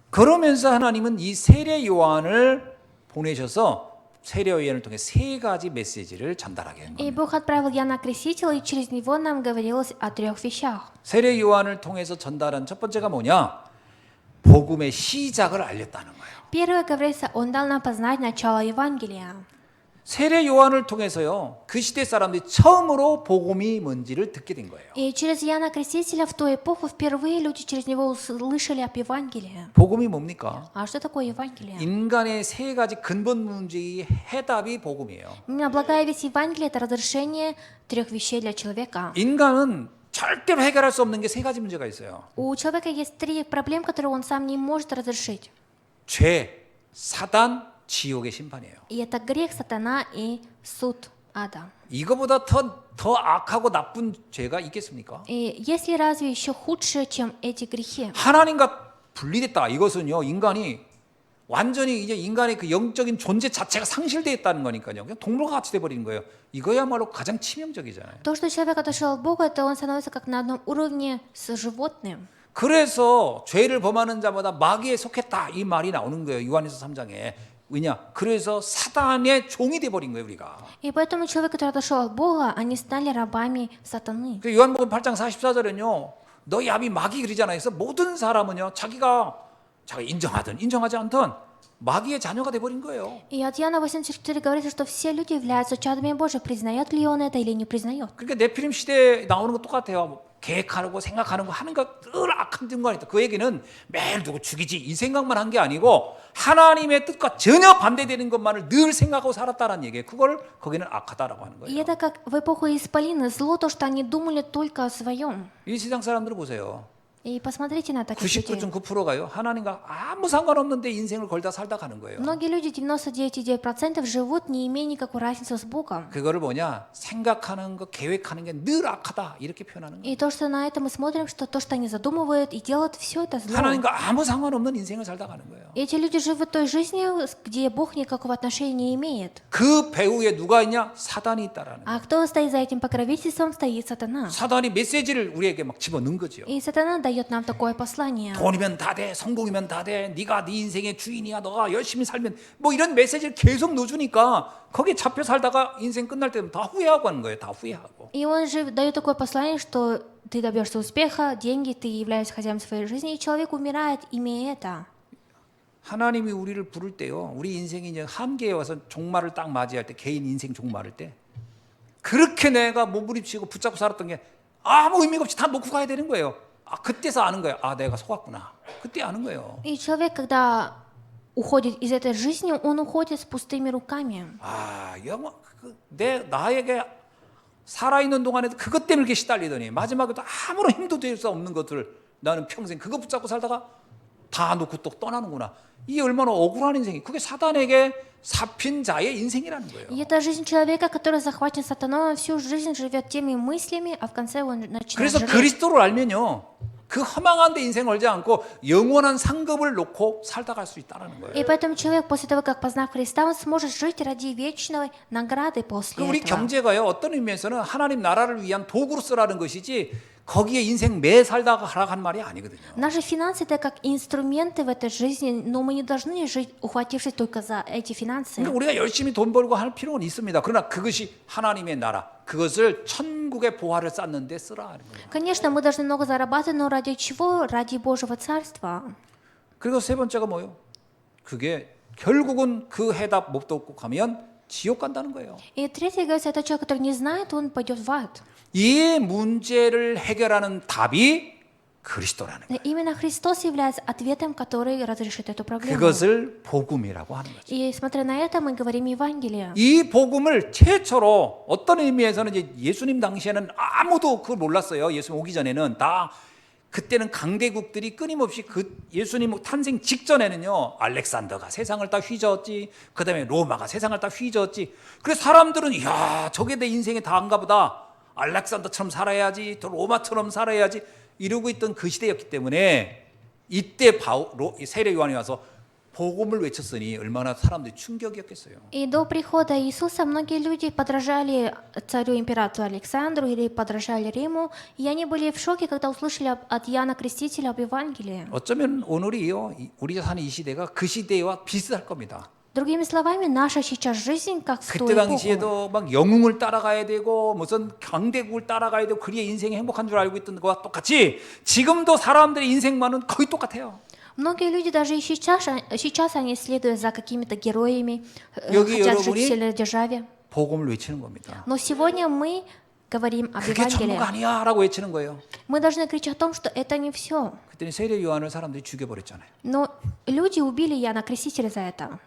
그러면서 하나님은 이 세례 요한을 보내셔서 세례 요한을 통해 세 가지 메시지를 전달하게 한 И 겁니다. Бог отправил Иоанна Крестителя, и через него нам говорилось о 3 вещах. 세례 요한을 통해서 전달한 첫 번째가 뭐냐? 복음의 시작을 알렸다는 거예요. Первое, говорится, он дал нам познать начало Евангелия. 세례 요한을 통해서요, 그 시대 사람들이 처음으로 복음이 뭔지를 듣게 된 거예요. И через Иоанна Крестителя в ту эпоху впервые люди через него услышали об Евангелии. 복음이 뭡니까? А что такое Евангелие? 인간의 세 가지 근본 문제의 해답이 복음이에요. Именно благая весть Евангелия – это разрешение 3 вещей для человека. 인간은 절대로 해결할 수 없는 게 세 가지 문제가 있어요. У человека есть 3 проблем, которые он сам не может разрешить. 죄, 사단, 지옥의 심판이에요. И это грех, сатана и суд ада. 이거보다 더 악하고 나쁜 죄가 있겠습니까? И есть ли разве еще худшее, чем эти грехи? 하나님과 분리됐다. 이것은요, 인간이 완전히 이제 인간의 그 영적인 존재 자체가 상실되어 있다는 거니까요. 그냥 동물과 같이 돼 버리는 거예요. 이거야말로 가장 치명적이잖아요. То, что человек отошел от Бога, это он становится как на одном уровне с животным. 그래서 죄를 범하는 자마다 마귀에 속했다 이 말이 나오는 거예요. 요한일서 3장에. 왜냐? 그래서 사단의 종이 돼 버린 거예요, 우리가. И поэтому человек, который отошел от Бога, они стали рабами сатаны. 그 요한복음 8장 44절에는요. 너희 아비 마귀 그러잖아요. 그래서 모든 사람은요. 자기가 인정하든 인정하지 않든 마귀의 자녀가 돼 버린 거예요. И от Иоанна 8:44 говорится, что все люди являются чадами Божьими, признает ли он это или не признает. 그러니까 네피림 시대에 나오는 거 똑같아요. 계획하고 생각하는 거 하는 거 늘 악한 등관이 있다. 그 얘기는 매일 누구 죽이지 이 생각만 한 게 아니고 하나님의 뜻과 전혀 반대되는 것만을 늘 생각하고 살았다는 얘기예요. 그걸 거기는 악하다라고 하는 И 거예요. это как в эпоху Исполина зло, то, что они думали только о своем. 이 세상 사람들을 보세요. И посмотрите на таких людей. 99.9%가요. 하나님과 아무 상관없는데 인생을 걸다 살다 가는 거예요. Многие люди, 99,9% живут, не имея никакой разницы с Богом. 그거를 뭐냐? 생각하는 거, 계획하는 게 늘 악하다 이렇게 표현하는 거예요. И то, что на это мы смотрим, что то, что они задумывают и делают, все это зло. 하나님과 아무 상관없는 인생을 살다 가는 거예요. И эти люди живут той жизнью, где Бог никакого отношения не имеет. 그 배후에 누가 있냐? 사단이 있다라는 거예요. А кто стоит за этим покровительством, стоит сатана. 사단이 메시지를 우리에게 막 집어넣은 거죠. И сатана дает нам такое послание. 돈이면 다 돼, 성공이면 다 돼, 네가 네 인생의 주인이야, 너가 열심히 살면 뭐 이런 메시지를 계속 넣어주니까 거기에 잡혀 살다가 인생 끝날 때는 다 후회하고 하는 거예요. 다 후회하고. И он же дает такое послание, что ты добьешься успеха, деньги, ты являешься хозяином своей жизни, и человек умирает, имея это. 하나님이 우리를 부를 때요, 우리 인생이 이제 한계에 와서 종말을 딱 맞이할 때, 개인 인생 종말할 때, 그렇게 내가 몸부림치고 붙잡고 살았던 게 아무 의미가 없이 다 놓고 가야 되는 거예요. 아, 그때서 아는 거예요. 아, 내가 속았구나. 그때 아는 거예요. И человек, когда уходит из этой жизни, он уходит с пустыми руками. 아, 영원 나에게 살아있는 동안에도 그것 때문에 이렇게 시달리더니 마지막에도 아무런 힘도 될 수 없는 것들을 나는 평생 그거 붙잡고 살다가 다 놓고 또 떠나는구나. 이게 얼마나 억울한 인생이. 그게 사단에게 잡힌 자의 인생이라는 거예요. И это жизнь человека, который захвачен сатаной, он всю жизнь живет теми мыслями, а в конце он начинает 그래서 жалеть. 그리스도를 알면요, 그 허망한 데 인생 걸지 않고 영원한 상급을 놓고 살다 갈 수 있다는 거예요. И поэтому человек после того, как познав Христа, он сможет жить ради вечной награды после 우리 этого. 경제가요, 어떤 의미에서는 하나님 나라를 위한 도구로 쓰라는 것이지 거기에 인생 매 살다가 하라는 말이 아니거든요. Наши финансы это как инструменты в этой жизни, но мы не должны жить, ухватившись только за эти финансы. 그러니까 우리가 열심히 돈 벌고 할 필요는 있습니다. 그러나 그것이 하나님의 나라, 그것을 천국의 보화를 쌓는 데 쓰라 하는 거예요. Конечно, мы должны много зарабатывать, но ради чего? Ради Божьего Царства. 그리고 세 번째가 뭐예요? 그게 결국은 그 해답 못 듣고 가면 지옥 간다는 거예요. И третье, говорится, это человек, который не знает, он пойдет в ад. 이 문제를 해결하는 답이 그리스도라는 거예요. Именно Христос является ответом, который разрешит эту проблему. 그것을 복음이라고 하는 거죠. И смотря на это, мы говорим Евангелие. 이 복음을 최초로 어떤 의미에서는 이제 예수님 당시에는 아무도 그걸 몰랐어요. 예수님 오기 전에는 다 그때는 강대국들이 끊임없이 그 예수님 탄생 직전에는요, 알렉산더가 세상을 다 휘저었지, 그 다음에 로마가 세상을 다 휘저었지. 그래서 사람들은 이야, 저게 내 인생에 다인가 보다. 알렉산더처럼 살아야지, 또 로마처럼 살아야지 이러고 있던 그 시대였기 때문에 이때 세례 요한이 와서 복음을 외쳤으니 얼마나 사람들이 충격이었겠어요. И до прихода Иисуса многие люди подражали царю-императору Александру или подражали Риму, и они были в шоке, когда услышали от Иоанна Крестителя об Евангелии. 어쩌면 오늘이요, 우리가 사는 이 시대가 그 시대와 비슷할 겁니다. Другими словами, наша сейчас жизнь как в ту 그때 эпоху. 당시에도 막 영웅을 따라가야 되고 무슨 강대국을 따라가야 되고 그래야 인생이 행복한 줄 알고 있던 것과 똑같이 지금도 사람들의 인생만은 거의 똑같아요. Многие люди даже и сейчас они следуют за какими-то героями, 여기 хотят жить в 여러분이 сильной державе. 복음을 외치는 겁니다. Но сегодня мы говорим об 그게 전부가 Евангелии. 아니야 라고 외치는 거예요. Мы должны кричать о том, что это не все. 그때는 세례 요한을 사람들이 죽여버렸잖아요. Но люди убили Иоанна Крестителя за это.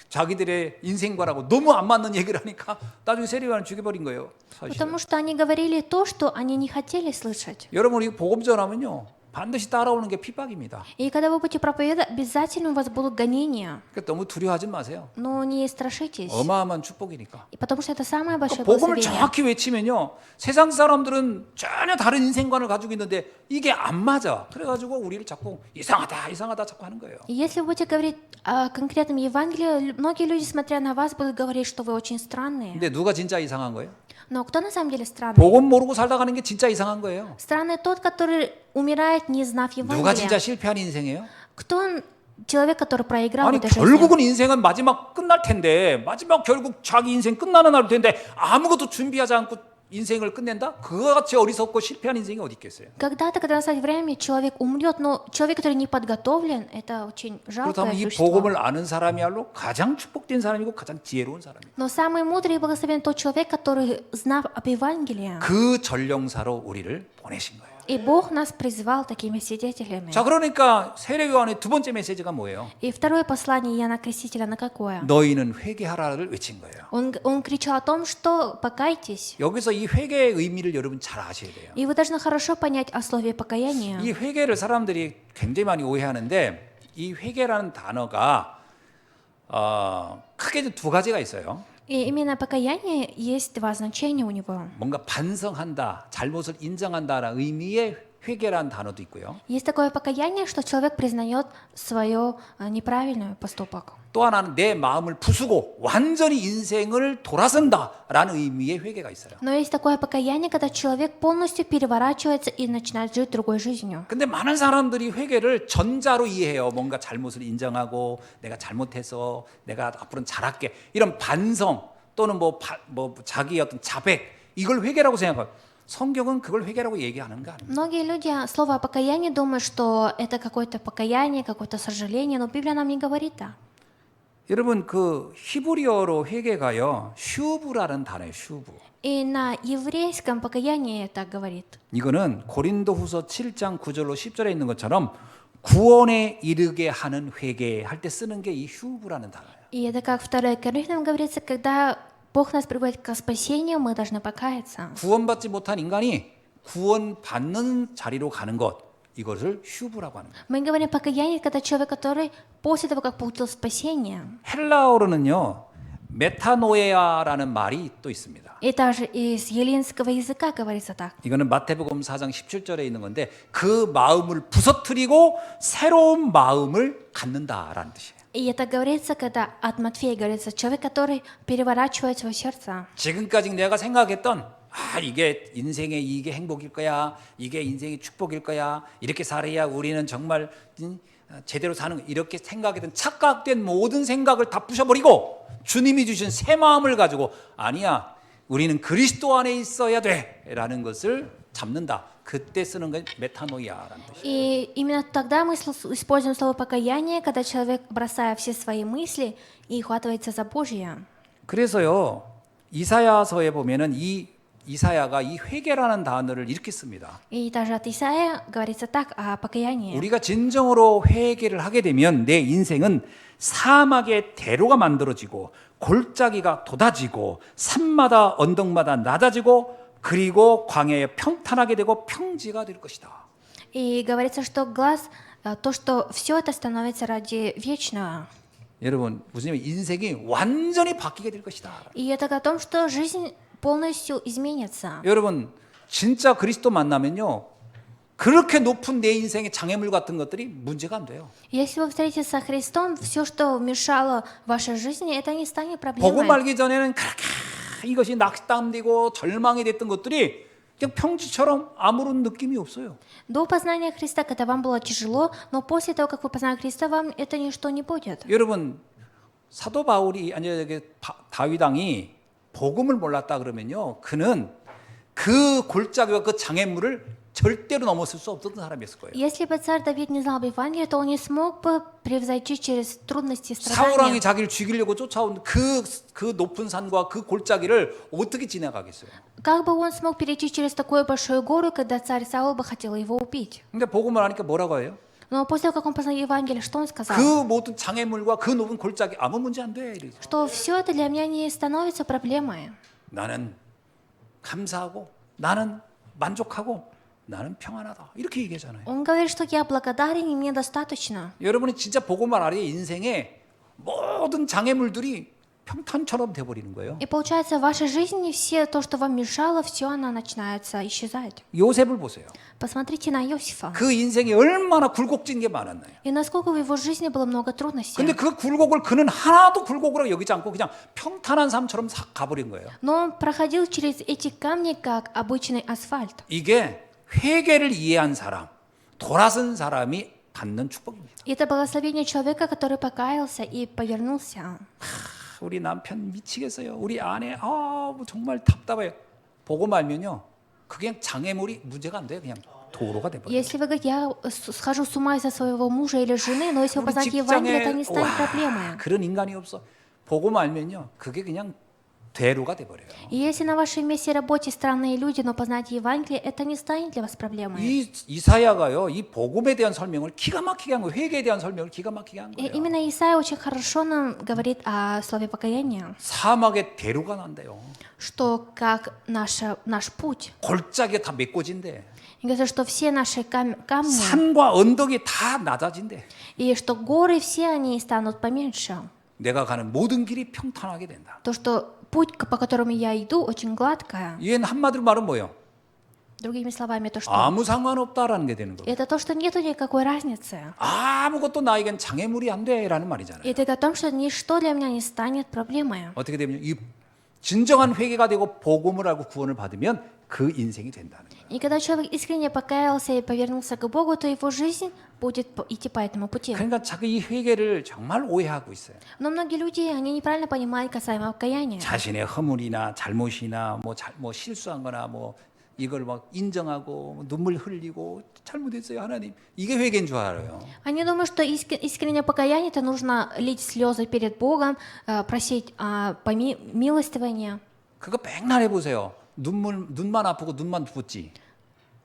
자기들의 인생과라고 너무 안 맞는 얘기를 하니까 나중에 세례 요한을 죽여버린 거예요. 사실은. Потому что они говорили то, что они не хотели слышать. 여러분 이 복음 전하면요, 반드시 따라오는 게 핍박입니다. И когда вы будете проповедовать, обязательно у вас будут гонения. 그러니까 너무 두려워하지 마세요. Но не страшитесь. 어마어마한 축복이니까. И потому что это самое большое 복음을 благословение. 정확히 외치면요, 세상 사람들은 전혀 다른 인생관을 가지고 있는데 이게 안 맞아. 그래가지고 우리를 자꾸 이상하다 자꾸 하는 거예요. И если вы будете говорить о конкретном Евангелии, многие люди, смотря на вас, будут говорить, что вы очень странные. 근데 누가 진짜 이상한 거예요? Но кто на самом деле странный? 복음 모르고 살다 가는 게 진짜 이상한 거예요. Странный тот, который умирает, не знав 누가 진짜 Евангелия. 실패한 인생이에요? Кто он, человек, который проиграл в 아니 этой жизни? 결국은 인생은 마지막 끝날 텐데 마지막 결국 자기 인생 끝나는 날일 텐데 아무것도 준비하지 않고 인생을 끝낸다? 그와 같이 어리석고 실패한 인생이 어디 있겠어요? Когда-то, когда настать время, человек умрет, но человек, который не подготовлен, это очень жалкое 그렇다면 이 существо. 복음을 아는 사람이야말로 가장 축복된 사람이고 가장 지혜로운 사람이에요. Но самый мудрый и благословен тот человек, который, знав об Евангелии, 그 전령사로 우리를 보내신 거예요. и Бог нас призвал такими свидетелями. 자, 그러니까 세례요한의 두 번째 메시지가 뭐예요? И второе послание Иоанна Крестителя на какое? 너희는 회개하라를 외친 거예요. Он кричал о том, что покайтесь. 여기서 이 회개의 의미를 여러분 잘 아셔야 돼요. И вы должны хорошо понять о слове покаяние. 이 회개를 사람들이 굉장히 많이 오해하는데 이 회개라는 단어가 크게 두 가지가 있어요. И именно покаяние есть два значения у него. 뭔가 반성한다, 잘못을 인정한다라는 의미의 회개라는 단어도 있고요. Есть такое покаяние, что человек признает свою неправильный поступок. 또 하나는 내 마음을 부수고 완전히 인생을 돌아선다라는 의미의 회개가 있어요. Но есть такое покаяние, когда человек полностью переворачивается и начинает жить другой жизнью. 근데 많은 사람들이 회개를 전자로 이해해요. 뭔가 잘못을 인정하고 내가 잘못해서 내가 앞으로는 잘할게. 이런 반성 또는 뭐 자기의 어떤 자백 이걸 회개라고 생각해요. 성경은 그걸 회개라고 얘기하는 거 아닙니다. Многие люди слово покаяние думают, что это какое-то покаяние, какое-то сожаление, но Библия нам не говорит так. 여러분 그 히브리어로 회개가요. 슈브라는 단어예요. 슈브. И на еврейском покаяние так говорит. 이거는 고린도후서 7장 9절로 10절에 있는 것처럼 구원에 이르게 하는 회개 할 때 쓰는 게 이 슈브라는 단어예요. И это как 2 Коринфянам говорится, когда Бог нас приводит к спасению, мы должны покаяться. 구원받지 못한 인간이 구원받는 자리로 가는 것 이것을 슈브라고 하는 거예요. Мы говорим покаяние, когда человек, который после того, как получил спасение, 헬라어로는요. 메타노에아라는 말이 또 있습니다. и также из еллинского языка говорится так. 이거는 마태복음 4장 17절에 있는 건데 그 마음을 부서뜨리고 새로운 마음을 갖는다라는 뜻이에요. И это говорится, когда от Матфея говорится, человек, который переворачивает свое сердце. 지금까지 내가 생각했던 이게 인생의 이게 행복일 거야. 이게 인생의 축복일 거야. 이렇게 살아야 우리는 정말 제대로 사는 거. 이렇게 생각했던 착각된 모든 생각을 다 부셔버리고 주님이 주신 새 마음을 가지고 아니야. 우리는 그리스도 안에 있어야 돼라는 것을 잡는다. 그때 쓰는 건 메타노이아라는 뜻이에요. И именно тогда мы используем слово покаяние, когда человек, бросая все свои мысли, и хватается за Божье. 그래서요. 이사야서에 보면은 이 이사야가 이 회개라는 단어를 이렇게 씁니다. И даже от Исаия говорится так о покаянии. 우리가 진정으로 회개를 하게 되면 내 인생은 사막의 대로가 만들어지고 골짜기가 돋아지고 산마다 언덕마다 낮아지고 그리고 광야에 평탄하게 되고 평지가 될 것이다. И говорится, что то, что все это становится ради вечного. 여러분 무슨 인생이 완전히 바뀌게 될 것이다. И это о том, что жизнь полностью изменится. 여러분 진짜 그리스도 만나면요. 그렇게 높은 내 인생의 장애물 같은 것들이 문제가 안 돼요. Если вы встретитесь со Христом, все, что мешало вашей жизни, это не станет 복음 проблемой. 알기 전에는 그렇게 이것이 낙담되고 절망이 됐던 것들이 그냥 평지처럼 아무런 느낌이 없어요. До познания Христа, когда вам было тяжело, но после того, как вы познали Христа, вам это ничто не будет. 여러분 사도 바울이 다윗 왕이 복음을 몰랐다 그러면요, 그는 그 골짜기와 그 장애물을 절대로 넘어설 수 없었던 사람이었을 거예요. Если бы царь Давид не знал об Евангелии, то он не смог бы превзойти через трудности и 사울 왕이 страдания. 자기를 죽이려고 쫓아온 그 높은 산과 그 골짜기를 어떻게 지나가겠어요? Как бы он смог перейти через такую большую гору, когда царь Саул бы хотел его убить? 근데 복음을 하니까 뭐라고 해요? Но после того, как он познал Евангелие, что он сказал? 그 모든 장애물과 그 높은 골짜기 아무 문제 안 돼. 이러죠. Что все это для меня не становится проблемой. 나는 감사하고 나는 만족하고 나는 평안하다. 이렇게 얘기하잖아요. Он говорит, что я благодарен и мне достаточно. 여러분이 진짜 복음을 알아야 인생의 모든 장애물들이 평탄처럼 돼버리는 거예요. И получается, в вашей жизни все то, что вам мешало, все оно начинается исчезать. 요셉을 보세요. Посмотрите на Иосифа. 그 인생이 얼마나 굴곡진 게 많았나요? И насколько в его жизни было много трудностей. 근데 그 굴곡을 그는 하나도 굴곡으로 여기지 않고 그냥 평탄한 삶처럼 싹 가버린 거예요. Но он проходил через эти камни, как обычный асфальт. 이게 회개를 이해한 사람, 돌아선 사람이 받는 축복입니다. И это благословение человека, который покаялся и повернулся. 우리 남편 미치겠어요. 우리 아내 뭐 정말 답답해요. 보고 말면요. 그게 그냥 장애물이 문제가 안 돼요. 그냥 도로가 돼 버려요. Если вы говорите, я схожу с ума из-за своего мужа или жены, но если вы познаете Евангелие, это не станет проблемой. 그런 인간이 없어. 보고 말면요. 그게 그냥 대로가 돼 버려요. И если на вашем месте работе странные люди, но познаете Евангелие, это не станет для вас проблемой. 이 이사야가요. 이 복음에 대한 설명을 기가 막히게 한 거예요. 회개에 대한 설명을 기가 막히게 한 И 거예요. именно Исаия очень хорошо нам говорит о слове покаяния, 사막에 대로가 난대요. что как наш путь. 골짜기가 다 메꿔진대. И говорится, что все наши камни, 산과 언덕이 다 낮아진대. и что горы все они станут поменьше. 내가 가는 모든 길이 평탄하게 된다. То, что путь, по которому я иду, очень гладкая. 이건 한마디로 말은 뭐예요? Другими словами, то, что 아무 상관없다라는 게 되는 거예요. это то, что нету никакой разницы. 아무것도 나에겐 장애물이 안 돼라는 말이잖아요. И это о том, что ничто для меня не станет проблемой. 어떻게 되면 이 진정한 회개가 되고 복음을 알고 구원을 받으면 그 인생이 된다는 거예요. И когда человек искренне покаялся и повернулся к Богу, то его жизнь будет идти по этому пути. 그러니까 자기 이 회개를 정말 오해하고 있어요. Но многие люди, они неправильно понимают касаемо покаяния. 자신의 허물이나 잘못이나 뭐 실수한 거나 뭐 이걸 막 인정하고 뭐 눈물 흘리고 잘못했어요 하나님. 이게 회개인 줄 알아요. Они думают, что искреннее покаяние, это нужно лить слезы перед Богом, просить милостивания. 그거 맨날 해보세요. 눈만 아프고 눈만 붓지.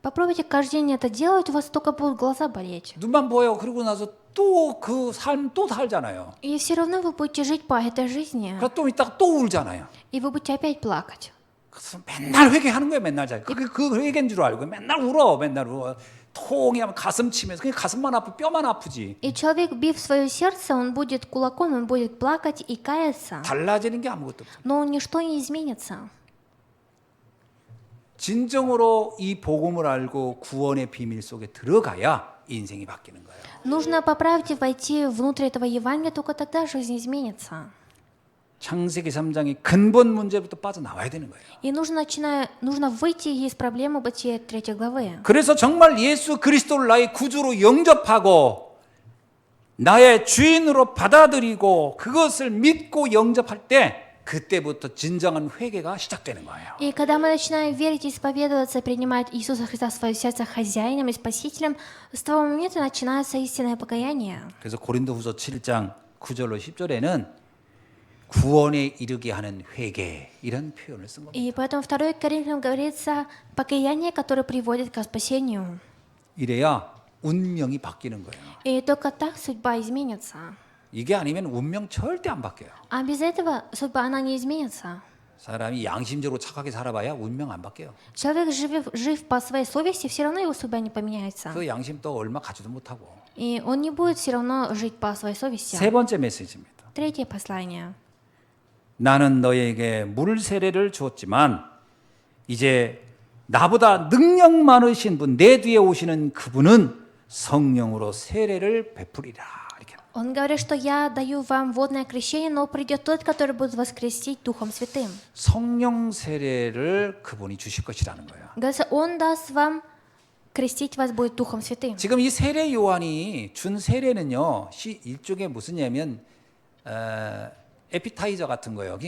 Попробуйте каждый день это делать, у вас только будут глаза болеть. 눈만 보여. 그러고 나서 또 그 삶 또 살잖아요. И все равно вы будете жить по этой жизни, 그럼 또 이따가 또 울잖아요. и вы будете опять плакать. 그래서 맨날 회개하는 거예요. 맨날 자. 그 회개인 줄 알고 맨날 울어. 맨날 울어. 통이 하면 가슴 치면서 그냥 가슴만 아프고 뼈만 아프지. И человек, бив свое сердце, он будет кулаком, он будет плакать и каяться. 달라지는 게 아무것도 없어. Но ничто не изменится. 진정으로 이 복음을 알고 구원의 비밀 속에 들어가야 인생이 바뀌는 거예요. Нужно поправить и войти внутрь этого Евангелия, только тогда жизнь изменится. 창세기 3장의 근본 문제부터 빠져나와야 되는 거예요. И нужно выйти из проблемы Бытия 3 главы. 그래서 정말 예수 그리스도를 나의 구주로 영접하고 나의 주인으로 받아들이고 그것을 믿고 영접할 때 그때부터 진정한 회개가 시작되는 거예요. И когда мы начинаем верить, исповедоваться, принимать Иисуса Христа в свое сердце хозяином и спасителем, с того момента начинается истинное покаяние. 그래서 고린도후서 7장 9절로 10절에는 구원에 이르게 하는 회개 이런 표현을 쓴 겁니다. И поэтому 2 Коринфянам говорится покаяние, которое приводит к спасению. 이래야 운명이 바뀌는 거예요. И только так судьба изменится. 이게 아니면 운명 절대 안 바뀌어요. А без этого судьба, она не изменится. 사람이 양심적으로 착하게 살아봐야 운명 안 바뀌어요. Человек, жив по своей совести, все равно его судьба не поменяется. 그 양심 또 얼마 가지도 못하고. И он не будет все равно жить по своей совести. 세 번째 메시지입니다. Третье послание. 나는 너에게 물 세례를 주었지만 이제 나보다 능력 많으신 분, 내 뒤에 오시는 그분은 성령으로 세례를 베풀이라. 이렇게. Он говорит, что я даю вам водное крещение, но придет тот, который будет воскресить Духом Святым. 성령 세례를 그분이 주실 것이라는 거예요. Говорится, он даст вам, крестить вас будет Духом Святым. 지금 이 세례 요한이 준 세례는요, 일종의 무슨냐면 에피타이저 같은 거예요.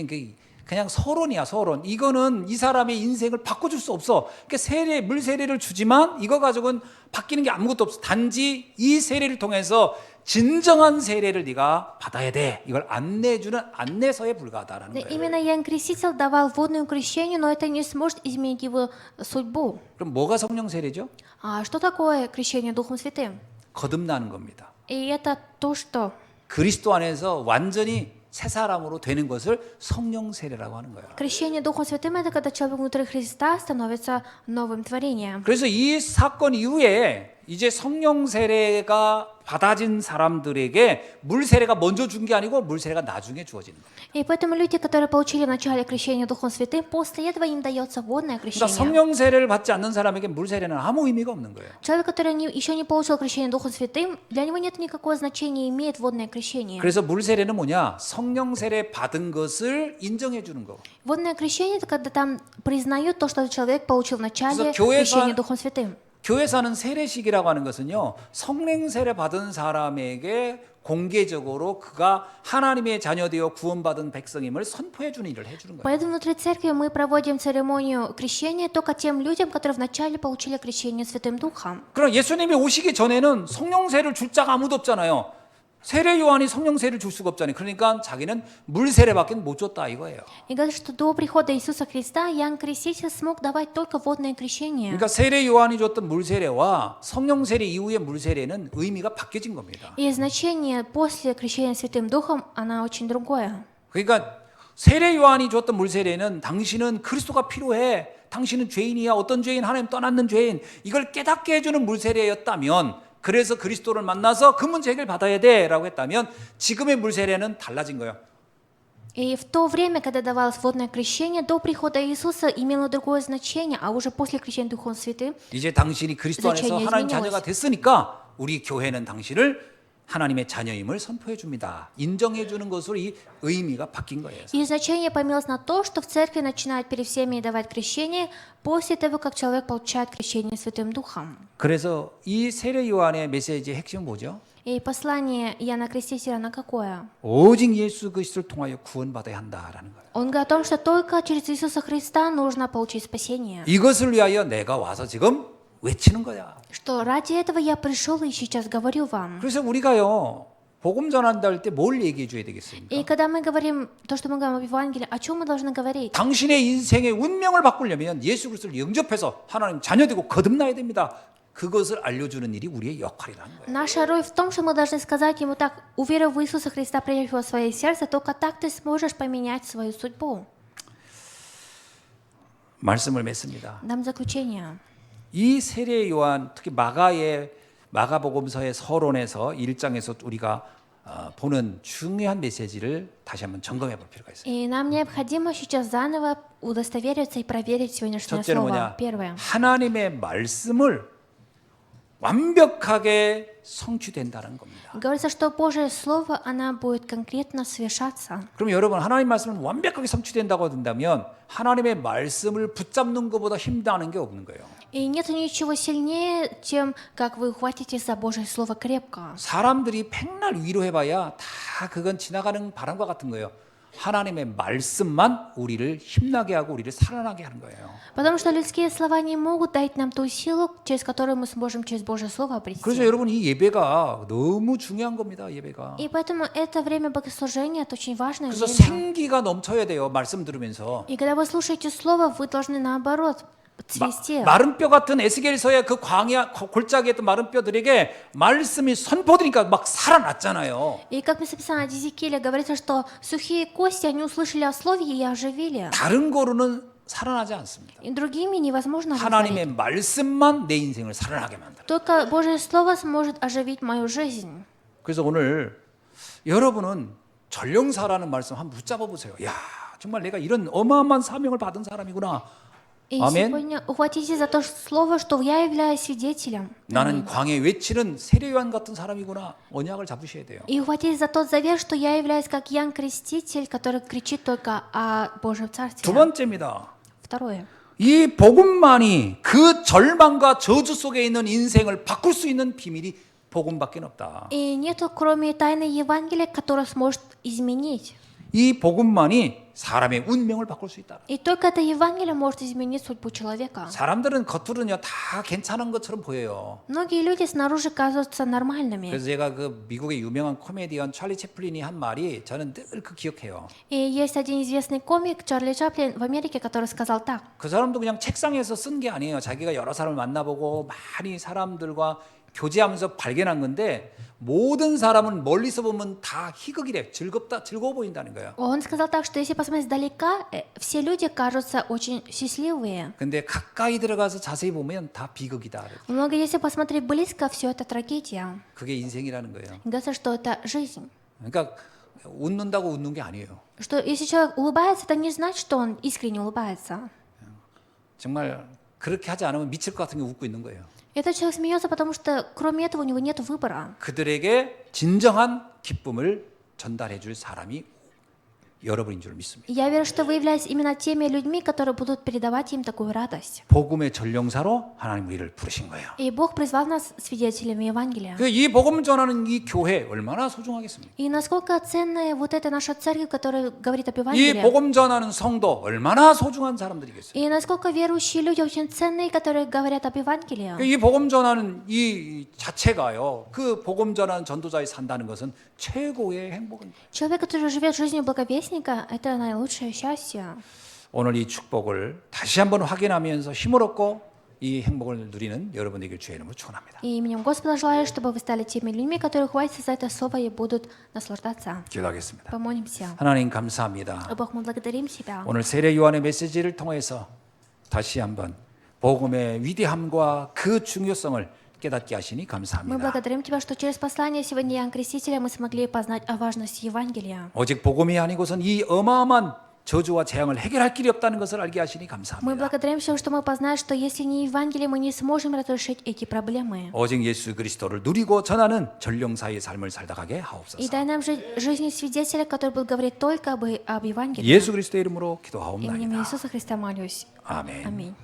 그냥 서론이야, 서론. 이거는 이 사람의 인생을 바꿔줄 수 없어. 그러니까 물 세례를 주지만 이거 가지고는 바뀌는 게 아무것도 없어. 단지 이 세례를 통해서 진정한 세례를 네가 받아야 돼. 이걸 안내주는 안내서에 불과하다라는 Да, 거예요. именно Иоанн Креститель давал водную крещение, но это не сможет изменить его судьбу. 그럼 뭐가 성령 세례죠? А что такое крещение Духом Святым? 거듭나는 겁니다. И это то, что 그리스도 안에서 완전히 새 사람으로 되는 것을 성령 세례라고 하는 거예요. крещение Духом Святым, это когда человек внутри Христа становится новым творением. 그래서 이 사건 이후에 이제 성령 세례가 받아진 사람들에게 물 세례가 먼저 준 게 아니고 물 세례가 나중에 주어지는 거예요. И поэтому люди, которые получили в начале крещение Духом Святым, после этого им дается водное 그러니까 крещение. 성령 세례를 받지 않는 사람에게 물 세례는 아무 의미가 없는 거예요. Человек, который еще не получил крещение Духом Святым, для него нет никакого значения, имеет водное крещение. 그래서 물 세례는 뭐냐? 성령 세례 받은 것을 인정해 주는 거. Водное крещение – это когда там признают то, что человек получил в начале 그래서 교회가- крещение Духом Святым. 교회에서 하는 세례식이라고 하는 것은요, 성령 세례 받은 사람에게 공개적으로 그가 하나님의 자녀되어 구원받은 백성임을 선포해 주는 일을 해주는 거예요. Поэтому внутри церкви мы проводим церемонию крещения только тем людям, которые вначале получили крещение Святым Духом. 그럼 예수님이 오시기 전에는 성령 세례를 줄 자가 아무도 없잖아요. 세례 요한이 성령 세례를 줄 수가 없잖아요. 그러니까 자기는 물 세례밖에 못 줬다 이거예요. И говорит, что до прихода Иисуса Христа Иоанн Креститель смог давать только водное крещение. 그러니까 세례 요한이 줬던 물 세례와 성령 세례 이후의 물 세례는 의미가 바뀌어진 겁니다. И значение после крещения Святым Духом, она очень другое. 그러니까 세례 요한이 줬던 물 세례는 당신은 그리스도가 필요해. 당신은 죄인이야. 어떤 죄인? 하나님 떠났는 죄인. 이걸 깨닫게 해주는 물 세례였다면, 그래서 그리스도를 만나서 그 문제 해결 받아야 돼라고 했다면, 지금의 물 세례는 달라진 거예요. И в то время, когда давалось водное крещение, до прихода Иисуса имело другое значение, а уже после крещения Духом Святым, 이제 당신이 그리스도 안에서 значение 하나님 изменилось. 자녀가 됐으니까 우리 교회는 당신을 하나님의 자녀임을 선포해 줍니다. 인정해 주는 것으로 이 의미가 바뀐 거예요. И значение поменялось на то, что в церкви начинают перед всеми давать крещение после того, как человек получает крещение Святым Духом. 그래서 이 세례 요한의 메시지의 핵심은 뭐죠? И послание Иоанна Крестителя, оно какое? 오직 예수 그리스도를 통하여 구원받아야 한다라는 거예요. Он говорит о том, что только через Иисуса Христа нужно получить спасение. 이것을 위하여 내가 와서 지금 외치는 거야. Что ради этого я пришел и сейчас говорю вам. 그래서 우리가요, 복음 전한다 할 때 뭘 얘기해 줘야 되겠습니까? И когда мы говорим то, что мы говорим об Евангелии, о чем мы должны говорить? 당신의 인생의 운명을 바꾸려면 예수 그리스도를 영접해서 하나님 자녀되고 거듭나야 됩니다. 그것을 알려주는 일이 우리의 역할이라는 거예요. Наша роль в том, что мы должны сказать ему так: уверив в Иисуса Христа, приняв его в свое сердце, только так ты сможешь поменять свою судьбу. 말씀을 맺습니다. Дам заключение. 이 세례 요한, 특히 마가복음서의 서론에서 1장에서 우리가 보는 중요한 메시지를 다시 한번 점검해 볼 필요가 있어요. И нам необходимо сейчас заново удостовериться и проверить сегодняшнее 첫째는 слово. 뭐냐? Первое. 하나님의 말씀을 완벽하게 성취된다는 겁니다. Говорится, что Божье Слово, оно будет конкретно совершаться. 그럼 여러분, 하나님 말씀은 완벽하게 성취된다고 된다면 하나님의 말씀을 붙잡는 것보다 힘다는 게 없는 거예요. И нет ничего сильнее, чем как вы ухватитесь за Божье Слово крепко. 사람들이 백날 위로해봐야 다 그건 지나가는 바람과 같은 거예요. 하나님의 말씀만 우리를 힘나게 하고 우리를 살아나게 하는 거예요. Потому что людские слова не могут дать нам ту силу, через которую мы сможем через Божье Слово 그래서 обрести. 여러분, 이 예배가 너무 중요한 겁니다. 예배가. И поэтому это время богослужения, это очень важное 그래서 время. 생기가 넘쳐야 돼요. 말씀 들으면서. И когда вы слушаете Слово, вы должны наоборот цвести. 마른 뼈 같은 에스겔서의 그 광야 골짜기에 있던 마른 뼈들에게 말씀이 선포되니까 막 살아났잖아요. И как написано о Иезекииле, говорится, что сухие кости, они услышали о Слове и оживили. 다른 거로는 살아나지 않습니다. И другими невозможно оживить. 하나님의 말씀만 내 인생을 살아나게 만들어요. Только Божье Слово сможет оживить мою жизнь. 그래서 오늘 여러분은 전령사라는 말씀 한번 붙잡아 보세요. 야, 정말 내가 이런 어마어마한 사명을 받은 사람이구나. И 아멘. сегодня ухватитесь за то слово, что я являюсь свидетелем. 나는 광야에 외치는 세례요한 같은 사람이구나. 언약을 잡으셔야 돼요. И ухватитесь за тот завет, что я являюсь как Иоанн Креститель, который кричит только о Божьем 두 Царстве. 번째입니다. Второе. 이 복음만이 그 절망과 저주 속에 있는 인생을 바꿀 수 있는 비밀이 복음밖에 없다. И нету, кроме тайны Евангелия, которая сможет изменить. 이 복음만이 사람의 운명을 바꿀 수 있다. И только это Евангелие может изменить судьбу человека. 사람들은 겉으로는요 다 괜찮은 것처럼 보여요. Многие люди снаружи кажутся нормальными. 그래서 제가 그 미국의 유명한 코미디언 찰리 채플린이 한 말이 저는 늘 그 기억해요. И есть один известный комик, Чарли Чаплин, в Америке, который сказал так. 그 사람도 그냥 책상에서 쓴 게 아니에요. 자기가 여러 사람을 만나보고 많이 사람들과 교제하면서 발견한 건데 모든 사람은 멀리서 보면 다 희극이래. 즐거워 보인다는 거예요. Он сказал так, что если посмотреть издалека, все люди кажутся очень счастливые. 근데 가까이 들어가서 자세히 보면 다 비극이다. Но если посмотреть близко, все это трагедия. 그게 인생이라는 거예요. Говорится, что это жизнь. 그러니까 웃는다고 웃는 게 아니에요. Что если человек улыбается, это не значит, что он искренне улыбается. 정말 그렇게 하지 않으면 미칠 것 같은 게 웃고 있는 거예요. Этот человек смеется, потому что кроме этого у него нет выбора. 그들에게 진정한 기쁨을 전달해 줄 사람이 여러분인 줄 믿습니다. Я верю, что вы являетесь именно теми людьми, которые будут передавать им такую радость. 복음의 전령사로 하나님 우리를 부르신 거예요. И Бог призвал нас свидетелями Евангелия. 이 복음 전하는 이 교회 얼마나 소중하겠습니까? И насколько ценная вот эта наша церковь, которая говорит об 이 Евангелии. 복음 전하는 성도 얼마나 소중한 사람들이겠어요? И насколько верующие люди очень ценные, которые говорят об Евангелии. 이 복음 전하는 이 자체가요. 그 복음 전하는 전도자에 산다는 것은 최고의 행복입니다. Человек, который живет жизнью благовестника, это наилучшее счастье. 오늘 이 축복을 다시 한번 확인하면서 힘을 얻고 이 행복을 누리는 여러분에게 주의 이름으로 축원합니다. И именем Господа желаю, чтобы вы стали теми людьми, которые хватятся за это слово и будут наслаждаться. 기도하겠습니다. Помолимся. 하나님 감사합니다. Бог, мы благодарим Тебя. 오늘 세례 요한의 메시지를 통해서 다시 한번 복음의 위대함과 그 중요성을 깨닫게 하시니 Мы 감사합니다. благодарим Тебя, что через послание сегодня Иоанна Крестителя мы смогли познать о важности Евангелия. 오직 복음이 아니고선 이 어마어마한 저주와 재앙을 해결할 길이 없다는 것을 알게 하시니 Мы 감사합니다. благодарим Тебя, что мы познали, что если не Евангелие, мы не сможем разрешить эти проблемы. 오직 예수 그리스도를 누리고 전하는 전령사의 삶을 살다 가게 И 하옵소서. дай нам жить жизнью свидетеля, который будет говорить только об Евангелии. 예수 그리스도의 이름으로 Именем 기도하옵나이다. Иисуса Христа молюсь. 아멘. Аминь.